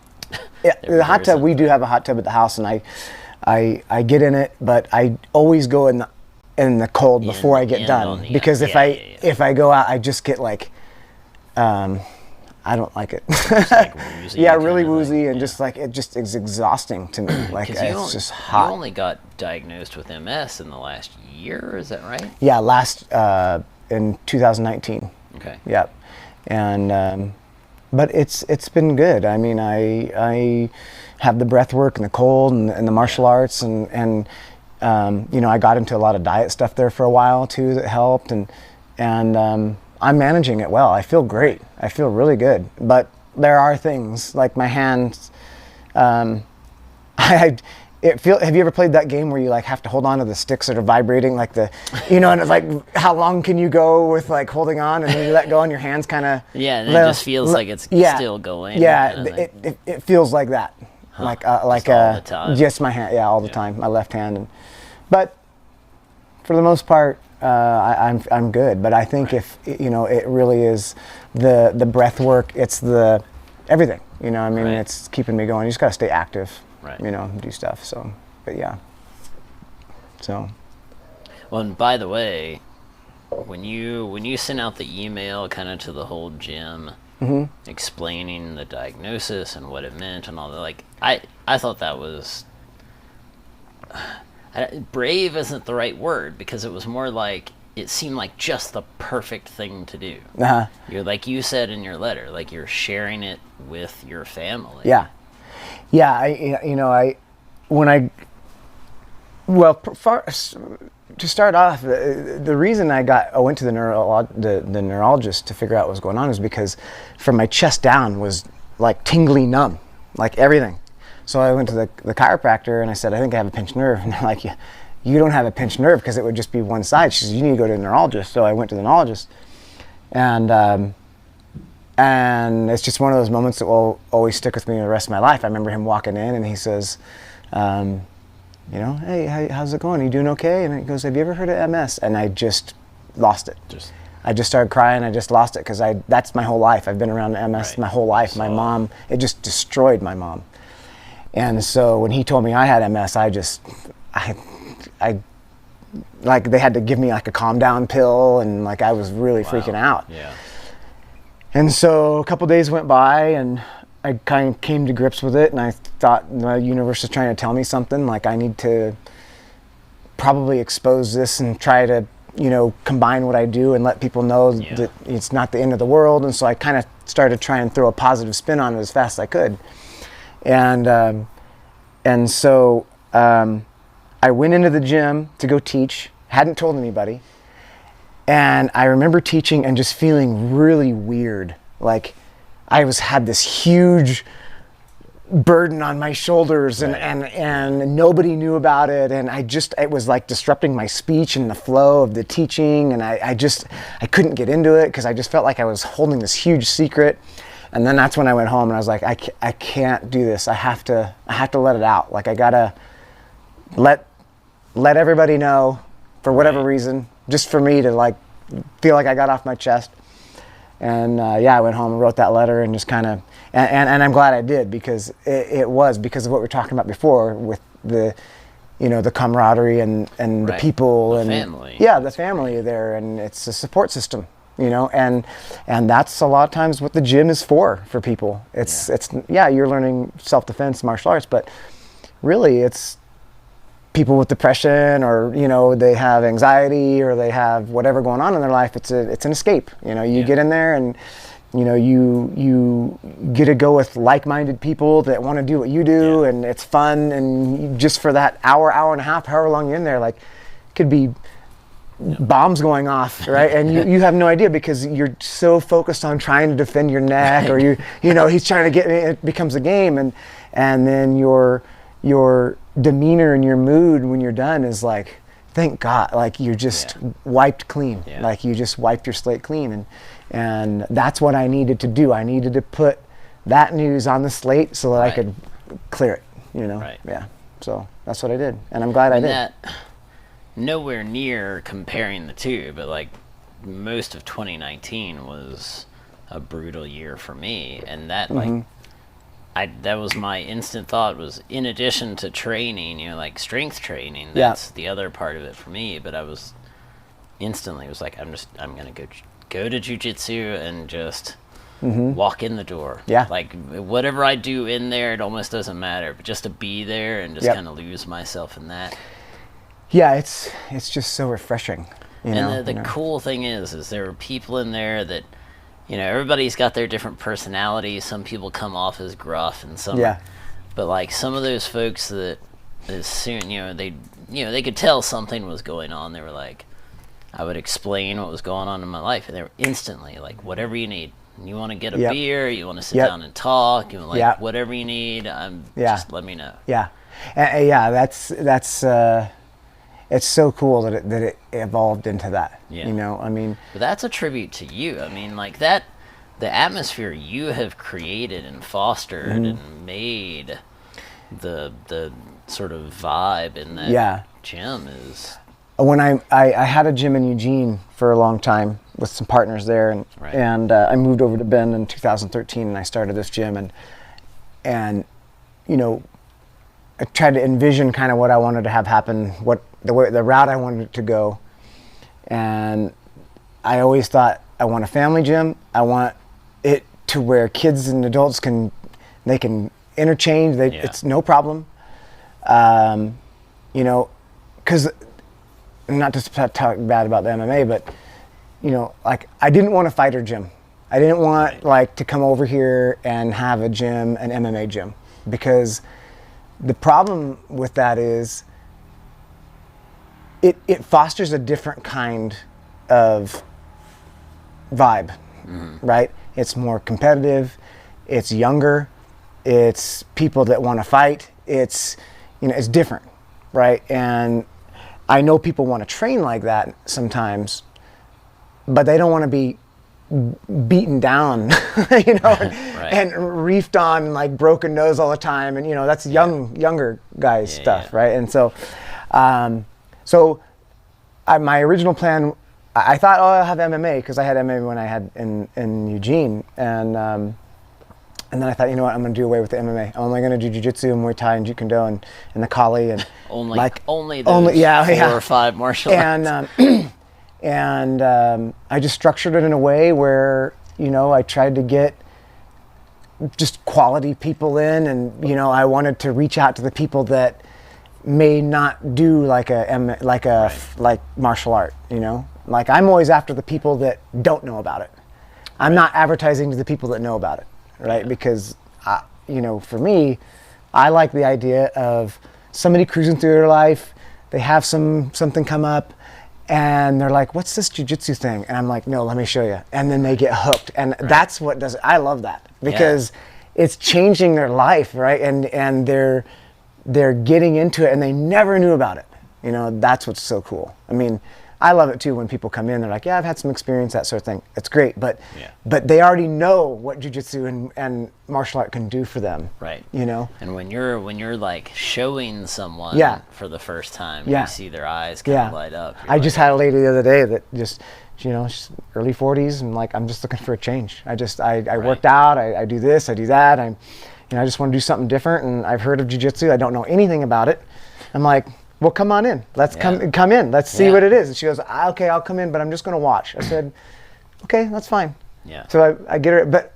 Yeah, the hot tub. We do have a hot tub at the house, and I get in it, but I always go in the cold before I get done, because if I go out, I just get like. I don't like it. Like woozy, really woozy, and just like it's exhausting to me. Like it's just hot. You only got diagnosed with MS in the last year, is that right? Yeah, in 2019. Okay. Yep. And but it's been good. I mean, I have the breath work and the cold and the martial arts and I got into a lot of diet stuff there for a while too that helped, and I'm managing it well. I feel great. I feel really good. But there are things like my hands. Have you ever played that game where you like have to hold on to the sticks that are vibrating, like and it's like how long can you go with like holding on, and then you let go and your hands kind of and it just feels like it's still going. Yeah, it feels like that, like all the time. Just my hand, all the time, my left hand, but for the most part. I'm good, but I think if it really is the breath work, it's the everything. It's keeping me going. You just gotta stay active, right? Do stuff. So, but yeah. So. Well, and by the way, when you sent out the email kind of to the whole gym, explaining the diagnosis and what it meant and all that, like I thought that was. Brave isn't the right word, because it was more like it seemed like just the perfect thing to do. You're like you said in your letter, like you're sharing it with your family. Yeah. To start off, the reason I went to the neurologist to figure out what was going on is because from my chest down was like tingly numb, like everything. So I went to the chiropractor and I said, I think I have a pinched nerve. And they're like, you don't have a pinched nerve because it would just be one side. She says, you need to go to the neurologist. So I went to the neurologist. And it's just one of those moments that will always stick with me the rest of my life. I remember him walking in and he says, hey, how's it going? Are you doing okay? And he goes, have you ever heard of MS? And I just lost it. I just started crying. I just lost it because that's my whole life. I've been around MS my whole life. My mom, it just destroyed my mom. And so when he told me I had MS, I like they had to give me like a calm down pill, and like I was really freaking out. Yeah. And so a couple days went by and I kind of came to grips with it, and I thought the universe was trying to tell me something, like I need to probably expose this and try to, combine what I do and let people know that it's not the end of the world. And so I kind of started trying to throw a positive spin on it as fast as I could. And so I went into the gym to go teach, hadn't told anybody, and I remember teaching and just feeling really weird, like I had this huge burden on my shoulders, and nobody knew about it, and it was like disrupting my speech and the flow of the teaching, and I couldn't get into it because I just felt like I was holding this huge secret. And then that's when I went home and I was like, I can't do this. I have to let it out. Like I gotta let everybody know for whatever reason, just for me to like feel like I got off my chest. And I went home and wrote that letter and just kind of, and I'm glad I did, because it was because of what we were talking about before with the, the camaraderie and the people and family. Yeah, the family there, and it's a support system, and that's a lot of times what the gym is for people. It's you're learning self-defense, martial arts, but really it's people with depression, or they have anxiety, or they have whatever going on in their life. It's an escape. You get in there and you get to go with like-minded people that want to do what you do, and it's fun. And just for that hour and a half, however long you're in there, like could be bombs going off, right? And you have no idea, because you're so focused on trying to defend your neck, or he's trying to get me. It becomes a game, and then your demeanor and your mood when you're done is like, thank God, like you're just wiped clean, like you just wiped your slate clean. And that's what I needed to do. I needed to put that news on the slate so that I could clear it, Yeah. So that's what I did, and I'm glad I did. That, nowhere near comparing the two, but like most of 2019 was a brutal year for me, and that that was my instant thought, was in addition to training, like strength training, that's the other part of it for me. But I was instantly was like, I'm gonna go to jiu-jitsu and just walk in the door. Yeah. Like whatever I do in there, it almost doesn't matter, but just to be there and just kind of lose myself in that. Yeah, it's just so refreshing. The cool thing is there are people in there that, everybody's got their different personalities. Some people come off as gruff, and some, but like some of those folks that as soon, they could tell something was going on. They were like, I would explain what was going on in my life, and they were instantly like, whatever you need. You want to get a beer, you want to sit down and talk, you want whatever you need, just let me know. Yeah. That's it's so cool that it evolved into that. But that's a tribute to you. Like that, the atmosphere you have created and fostered and made, the sort of vibe in that gym is. When I had a gym in Eugene for a long time with some partners there, and I moved over to Bend in 2013, and I started this gym, and I tried to envision kind of what I wanted to have happen, the route I wanted it to go. And I always thought, I want a family gym. I want it to where kids and adults can interchange. It's no problem. Because not to talk bad about the MMA, but like I didn't want a fighter gym. I didn't want like to come over here and have a gym, an MMA gym, because the problem with that is it fosters a different kind of vibe, right? It's more competitive, it's younger, it's people that want to fight, it's different, right? And I know people want to train like that sometimes, but they don't want to be beaten down, and reefed on like broken nose all the time, and that's younger guys stuff, right? And so, my original plan, I thought, I'll have MMA, because I had MMA when I had in Eugene, and then I thought, I'm going to do away with the MMA. I'm only going to do jiu-jitsu and Muay Thai and Jeet Kune Do and the Kali, and only those 4 or 5 martial arts. And I just structured it in a way where, I tried to get just quality people in, and, I wanted to reach out to the people that may not do like martial art, Like I'm always after the people that don't know about it. I'm not advertising to the people that know about it, right? Because, for me, I like the idea of somebody cruising through their life, they have something come up, and they're like, what's this jiu-jitsu thing? And I'm like, no, let me show you. And then they get hooked. And that's what does it. I love that, because it's changing their life, right? And they're getting into it, and they never knew about it. That's what's so cool. I love it too when people come in. They're like, yeah, I've had some experience, that sort of thing. It's great, but they already know what jiu-jitsu and martial art can do for them. Right. You know. And when you're like showing someone for the first time, you see their eyes kind of light up. I just had a lady the other day that just, you know, she's early 40s, and like, I'm just looking for a change. I worked out. I do this. I do that. I just want to do something different. And I've heard of jiu-jitsu. I don't know anything about it. I'm like, well, come on in. Let's come in. Let's see what it is. And she goes, okay, I'll come in, but I'm just going to watch. I said, okay, that's fine. Yeah. So I get her, but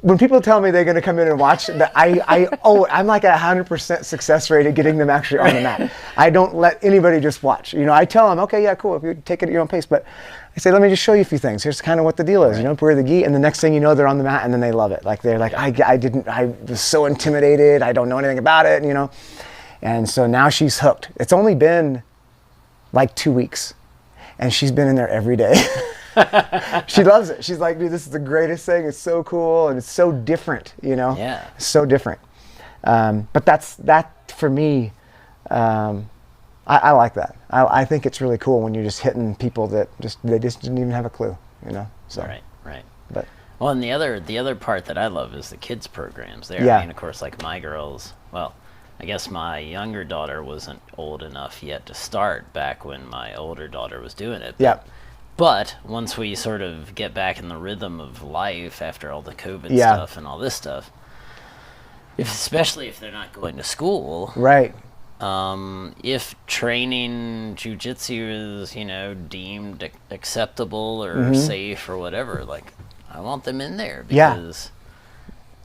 when people tell me they're going to come in and watch, I'm like a 100% success rate at getting them actually on the mat. I don't let anybody just watch. You know, I tell them, okay, yeah, cool, if you take it at your own pace, but I say, let me just show you a few things. Here's kind of what the deal is. You know, wear the gi, and the next thing you know, they're on the mat, and then they love it. Like, they're like, I was so intimidated. I don't know anything about it, you know. And so now she's hooked. It's only been like 2 weeks, and she's been in there every day. She loves it. She's like, dude, this is the greatest thing. It's so cool, and it's so different, you know? Yeah. It's so different. But that for me, I like that. I think it's really cool when you're just hitting people that they just didn't even have a clue, you know? So. Right. But well, and the other part that I love is the kids programs there. I mean, of course, like my girls, well, I guess my younger daughter wasn't old enough yet to start back when my older daughter was doing it. But once we sort of get back in the rhythm of life after all the COVID stuff and all this stuff, especially if they're not going to school, right? If training jiu-jitsu is, you know, deemed acceptable or safe or whatever, like, I want them in there because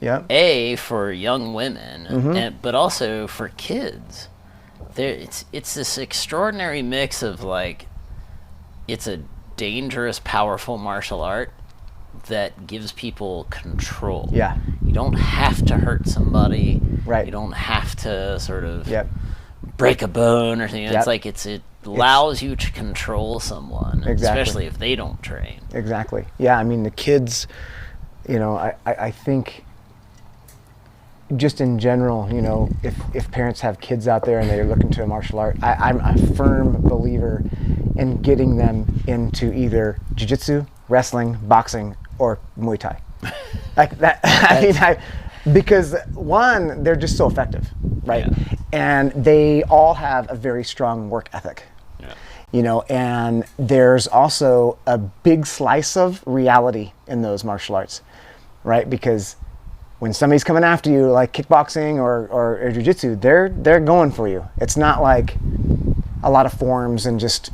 A, for young women, but also for kids. It's this extraordinary mix of, like, it's a dangerous, powerful martial art that gives people control. Yeah. You don't have to hurt somebody. Right. You don't have to sort of break a bone or something. It's like it allows you to control someone, especially if they don't train. Exactly. Yeah, I mean, the kids, you know, I think just in general, you know, if parents have kids out there and they're looking to a martial art, I'm a firm believer in getting them into either jiu-jitsu, wrestling, boxing, or Muay Thai. Like that, because one, they're just so effective, right? Yeah. And they all have a very strong work ethic. Yeah. You know, and there's also a big slice of reality in those martial arts, right? Because when somebody's coming after you, like kickboxing or jiu-jitsu, they're going for you. It's not like a lot of forms and just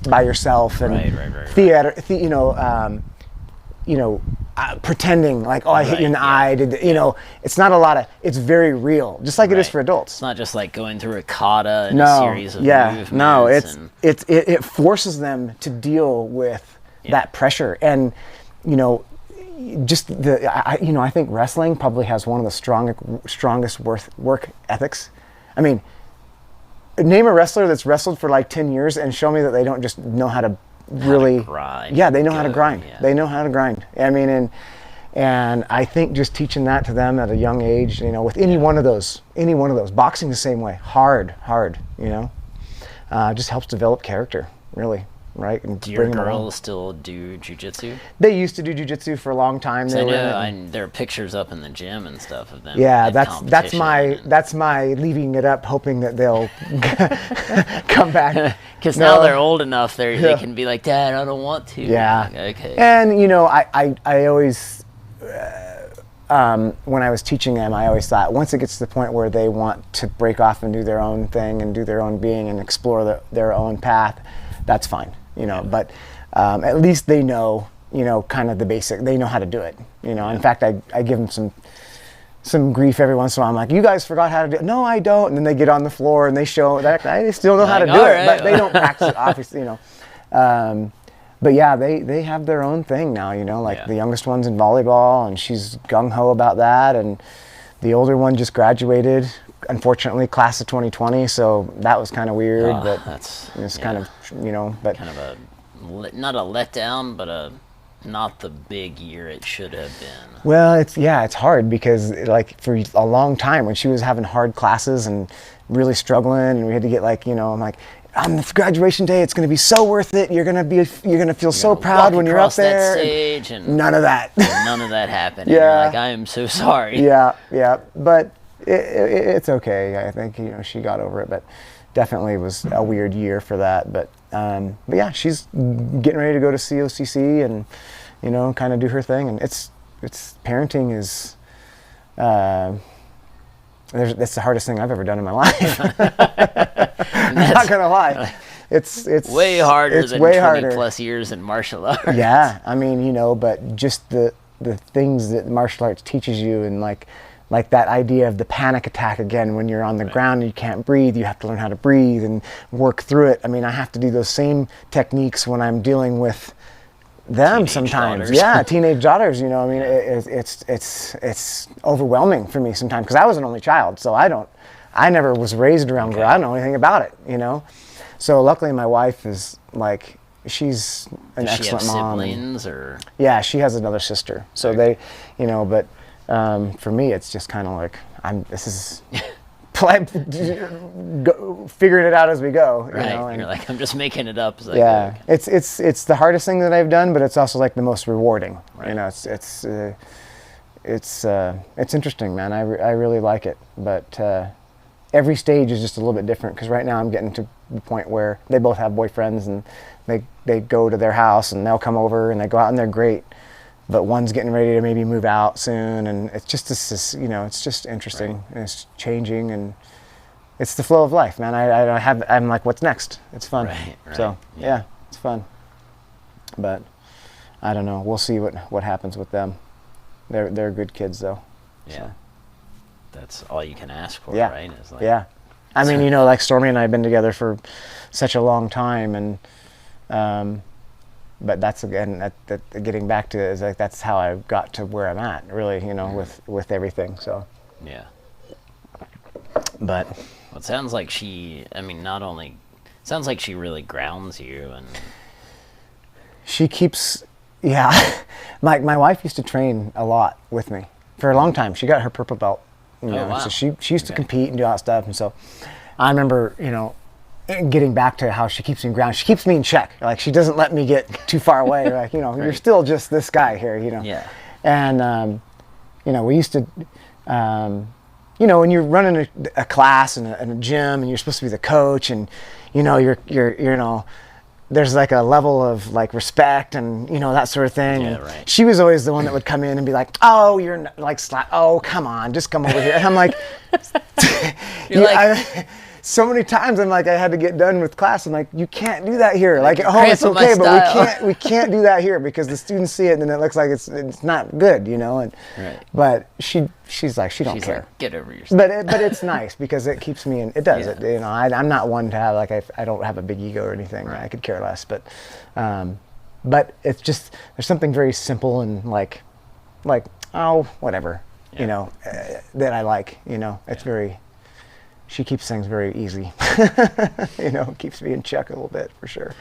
by yourself and theater, pretending like, I hit you in the eye. You know, it's not a lot of. It's very real, just like it is for adults. It's not just like going through a kata and a series of movements. No, it forces them to deal with that pressure, and you know, just I think wrestling probably has one of the strongest work ethics. I mean, name a wrestler that's wrestled for like 10 years and show me that they don't just know how to really grind. Yeah, they know how to grind. Yeah. They know how to grind. I mean, and I think just teaching that to them at a young age, you know, with any one of those, boxing the same way, hard, you know, just helps develop character, really. Right? And do your girls still do jiu-jitsu? They used to do jiu-jitsu for a long time. There are pictures up in the gym and stuff of them. Yeah, that's my leaving it up, hoping that they'll come back. Because now they're old enough, they can be like, Dad, I don't want to. Yeah. Like, okay. And you know, I always, when I was teaching them, I always thought once it gets to the point where they want to break off and do their own thing and do their own being and explore their own path, that's fine. You know, but at least they know, you know, kind of the basic. They know how to do it. You know, in fact, I give them some grief every once in a while. I'm like, you guys forgot how to do it. No, I don't. And then they get on the floor and they show that they still know how to do it, but they don't practice it, obviously, you know. But yeah, they have their own thing now, you know, like the youngest one's in volleyball and she's gung-ho about that. And the older one just graduated, unfortunately, class of 2020, so that was kind of weird, but it's kind of, you know, but kind of not a letdown, but not the big year it should have been. Well, it's hard because like for a long time when she was having hard classes and really struggling, and we had to get like, I'm like, on the graduation day, it's going to be so worth it. You're going to feel so proud when you're up there. That stage and none of that. None of that happened. Yeah. You're like, I am so sorry. Yeah. But it's okay. I think she got over it, but definitely was a weird year for that. But yeah, she's getting ready to go to COCC and kind of do her thing. And it's parenting is that's the hardest thing I've ever done in my life. I'm not gonna lie. It's way harder than way 20 harder. plus years in martial arts. Yeah, I mean, but just the things that martial arts teaches you, and like that idea of the panic attack again when you're on the ground and you can't breathe, you have to learn how to breathe and work through it. I mean, I have to do those same techniques when I'm dealing with them teenage sometimes. daughters. Yeah, teenage daughters. I mean, it's overwhelming for me sometimes because I was an only child, so I never was raised around girls. I don't know anything about it. So luckily, my wife is like, she's an excellent mom. Does she have siblings or? Yeah, she has another sister. So they, but for me, it's just kind of like figuring it out as we go. Right. And you're like, I'm just making it up. Yeah, it's the hardest thing that I've done, but it's also like the most rewarding. Right. It's interesting, man. I really like it, but every stage is just a little bit different because right now I'm getting to the point where they both have boyfriends and they go to their house and they'll come over and they go out and they're great, but one's getting ready to maybe move out soon, and it's just this it's just interesting. And it's changing, and it's the flow of life, man. I'm like, what's next? It's fun. Right. So yeah, it's fun. But I don't know. We'll see what happens with them. They're good kids though. Yeah. So. That's all you can ask for, Yeah. right? Is like, Yeah. I mean, like Stormy and I have been together for such a long time, and but that's again that getting back to is like that's how I got to where I'm at, really, with everything. So Yeah. but Well, it sounds like sounds like she really grounds you, and she keeps my wife used to train a lot with me for a long time. She got her purple belt. Wow. So she used to compete and do all that stuff, and so I remember getting back to how she keeps me grounded. She keeps me in check. Like, she doesn't let me get too far away. Like, you're still just this guy here. Yeah. And we used to when you're running a class in a gym and you're supposed to be the coach, and you're there's like a level of like respect and that sort of thing. Yeah, and right. She was always the one that would come in and be like, "Oh, you're not, like oh, come on, just come over here." And I'm like, so many times I'm like, I had to get done with class. I'm like, you can't do that here. Like at home it's okay, but we can't do that here because the students see it and then it looks like it's not good, And Right. but she's like, she don't care. Like, get over yourself. But it's nice because it keeps me in. It does. Yeah. It, I'm not one to have I don't have a big ego or anything. Right. I could care less. But it's just there's something very simple and like oh whatever that I like. It's very. She keeps things very easy. Keeps me in check a little bit for sure.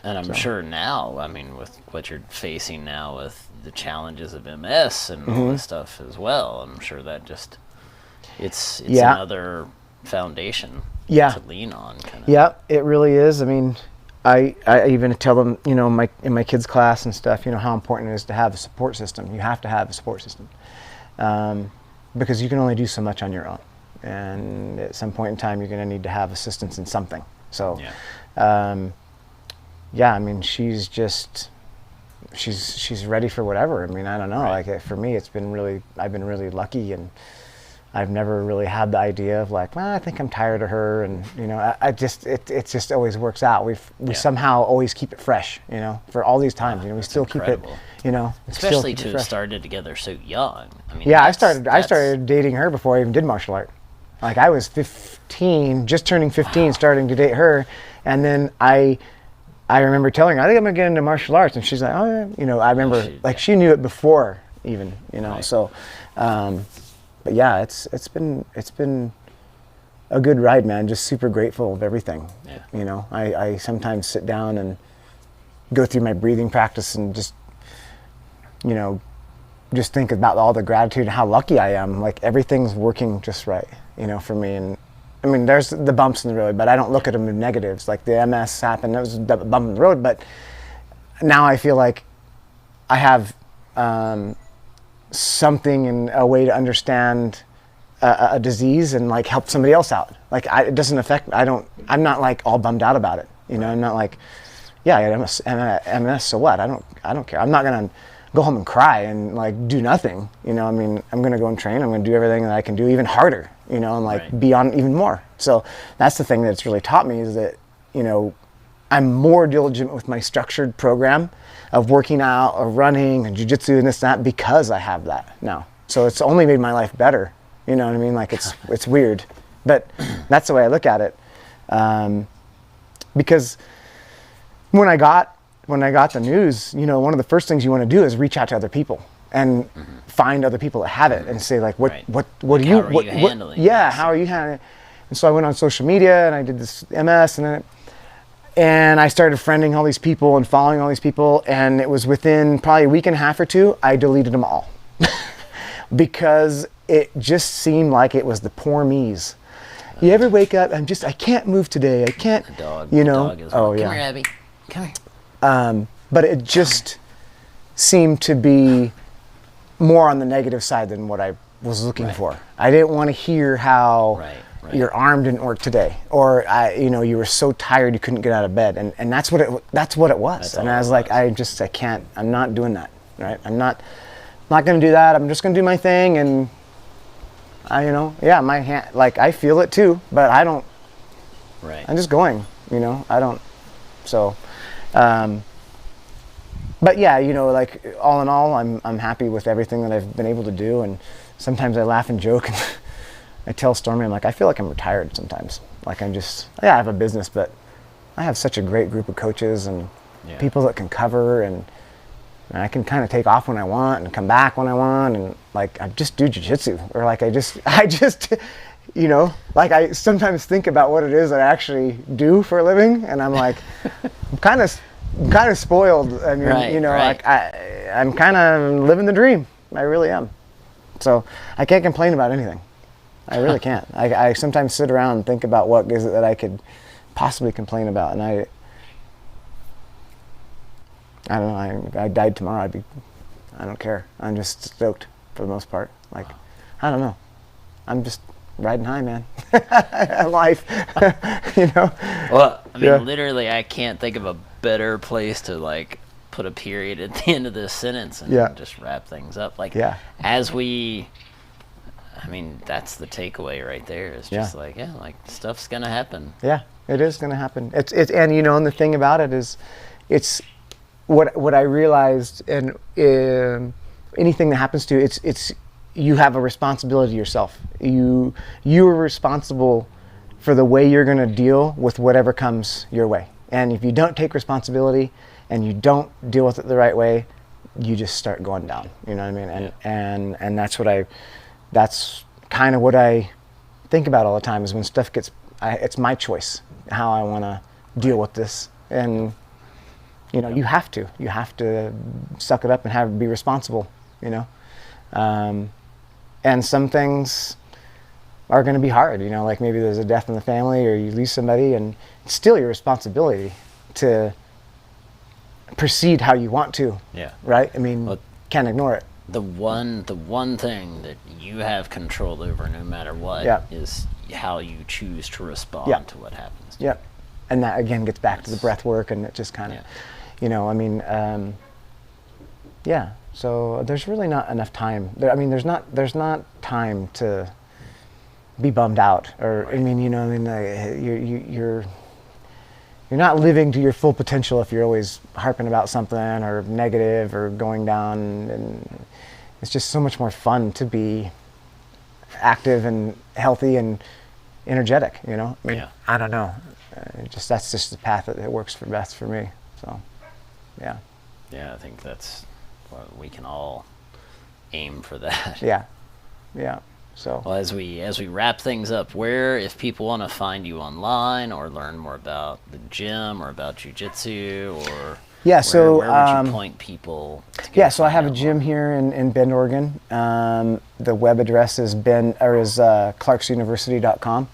And I'm sure now, I mean, with what you're facing now with the challenges of MS and all this stuff as well, I'm sure that just it's another foundation to lean on. Kind of. Yeah, it really is. I mean, I even tell them, in my kids' class and stuff, how important it is to have a support system. You have to have a support system because you can only do so much on your own. And at some point in time, you're going to need to have assistance in something. So, I mean, she's ready for whatever. I mean, I don't know. Right. Like for me, I've been really lucky, and I've never really had the idea of like, well, I think I'm tired of her, and it just always works out. We somehow always keep it fresh, for all these times. We still incredible. keep it, especially to have started together so young. I mean, I started dating her before I even did martial art. Like I was 15, just turning 15, starting to date her, and then I remember telling her, I think I'm gonna get into martial arts, and she's like, oh yeah, I remember she knew it before even, Right. So, but yeah, it's been a good ride, man. Just super grateful of everything. Yeah. I sometimes sit down and go through my breathing practice and just you know, just think about all the gratitude and how lucky I am. Like everything's working just right, you know, for me. And I mean, there's the bumps in the road, but I don't look at them as negatives. Like the MS happened, that was a bump in the road, but now I feel like I have something and a way to understand a disease and like help somebody else out. Like it doesn't affect, I'm not like all bummed out about it. You know, I'm not like, yeah, I have MS, so what? I don't care. I'm not gonna go home and cry and like do nothing. You know, I mean, I'm gonna go and train. I'm gonna do everything that I can do, even harder. You know, and like be on even more. So that's the thing that's really taught me is that, you know, I'm more diligent with my structured program of working out or running and jiu-jitsu and this and that because I have that now. So it's only made my life better. You know what I mean? Like it's weird, but that's the way I look at it. Because when I got the news, you know, one of the first things you want to do is reach out to other people and find other people that have it and say like, what are you handling? Yeah, how are you handling it? And so I went on social media and I did this MS and I started friending all these people and following all these people, and it was within probably a week and a half or two, I deleted them all because it just seemed like it was the poor me's. You ever wake up, I can't move today. I can't, the dog, you know. The dog is oh like, yeah. Come here, Abby. Come here. But it just seemed to be more on the negative side than what I was looking for. I didn't want to hear how your arm didn't work today, or you were so tired you couldn't get out of bed, and that's what it was. And I was like, I can't. I'm not doing that. Right? I'm not going to do that. I'm just going to do my thing, and my hand, like I feel it too, but I don't. Right. I'm just going. You know, I don't. So. But yeah, you know, like all in all, I'm happy with everything that I've been able to do, and sometimes I laugh and joke, and I tell Stormy, I'm like, I feel like I'm retired sometimes. Like I have a business, but I have such a great group of coaches and people that can cover, and I can kind of take off when I want and come back when I want, and like I just do jiu-jitsu, or like I just, you know, like I sometimes think about what it is that I actually do for a living, and I'm like, I'm kind of spoiled. I mean, like I'm kind of living the dream. I really am. So I can't complain about anything. I really can't. I sometimes sit around and think about what is it that I could possibly complain about, and I don't know. If I died tomorrow, I don't care. I'm just stoked for the most part. Like, I don't know. I'm just riding high, man. Life, you know. Well, I mean, literally, I can't think of a better place to like put a period at the end of this sentence and just wrap things up. Like, I mean, that's the takeaway right there. It's just like, like stuff's gonna happen. Yeah, it is gonna happen. It's and you know, and the thing about it is, it's what I realized, and anything that happens to you, it's you have a responsibility yourself. You are responsible for the way you're gonna deal with whatever comes your way. And if you don't take responsibility and you don't deal with it the right way, you just start going down. You know what I mean? And that's kind of what I think about all the time, is when stuff it's my choice how I want to deal with this. And you know, you have to suck it up and be responsible, you know. And some things are going to be hard, you know, like maybe there's a death in the family or you lose somebody, and it's still your responsibility to proceed how you want to. Yeah. Right? I mean, can't ignore it. The one thing that you have control over, no matter what, is how you choose to respond to what happens. Yep. And that again gets back to the breath work, and it just kind of, you know, I mean, so there's really not enough time. I mean, there's not time to be bummed out, or I mean, you know, I mean, you're not living to your full potential if you're always harping about something or negative or going down. And it's just so much more fun to be active and healthy and energetic, you know. I mean, I don't know. That's just the path that works best for me. So, yeah. Yeah, I think that's what we can all aim for that. Yeah. So, well, as we wrap things up, where, if people want to find you online or learn more about the gym or about jiu-jitsu or Yeah, so where would you point people? Yeah, so I have a gym here in Bend, Oregon. The web address is clarksuniversity.com.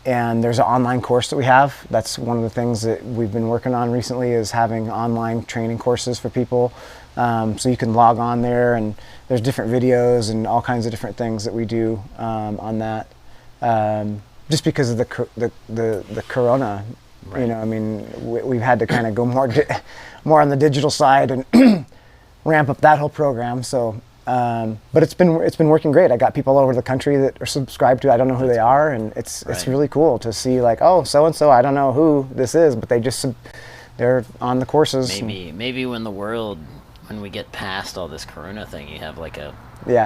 And there's an online course that we have. That's one of the things that we've been working on recently, is having online training courses for people. So you can log on there, and there's different videos and all kinds of different things that we do on that. Just because of the corona, Right. you know, I mean, we've had to kind of go more on the digital side and ramp up that whole program. So, but it's been working great. I got people all over the country that are subscribed to it. I don't know who they are, and it's really cool to see, like, oh, so and so, I don't know who this is, but they're on the courses. Maybe when we get past all this corona thing, you have like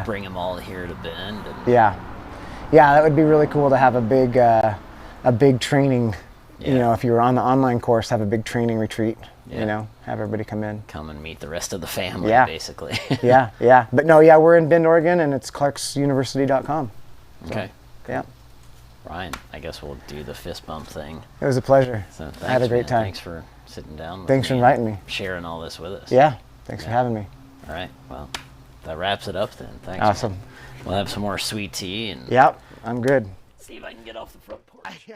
bring them all here to Bend. And yeah, that would be really cool to have a big training. Yeah. You know, if you were on the online course, have a big training retreat. Yeah. You know, have everybody come in. Come and meet the rest of the family, basically. yeah. But no, we're in Bend, Oregon, and it's clarksuniversity.com. Okay. So, yeah. Ryan, I guess we'll do the fist bump thing. It was a pleasure. So thanks, I had a great time. Thanks for sitting down with Thanks for inviting me. Sharing all this with us. Yeah. Thanks for having me. All right. Well, that wraps it up then. Thanks. Awesome. Man. We'll have some more sweet tea and. Yep. I'm good. See if I can get off the front porch.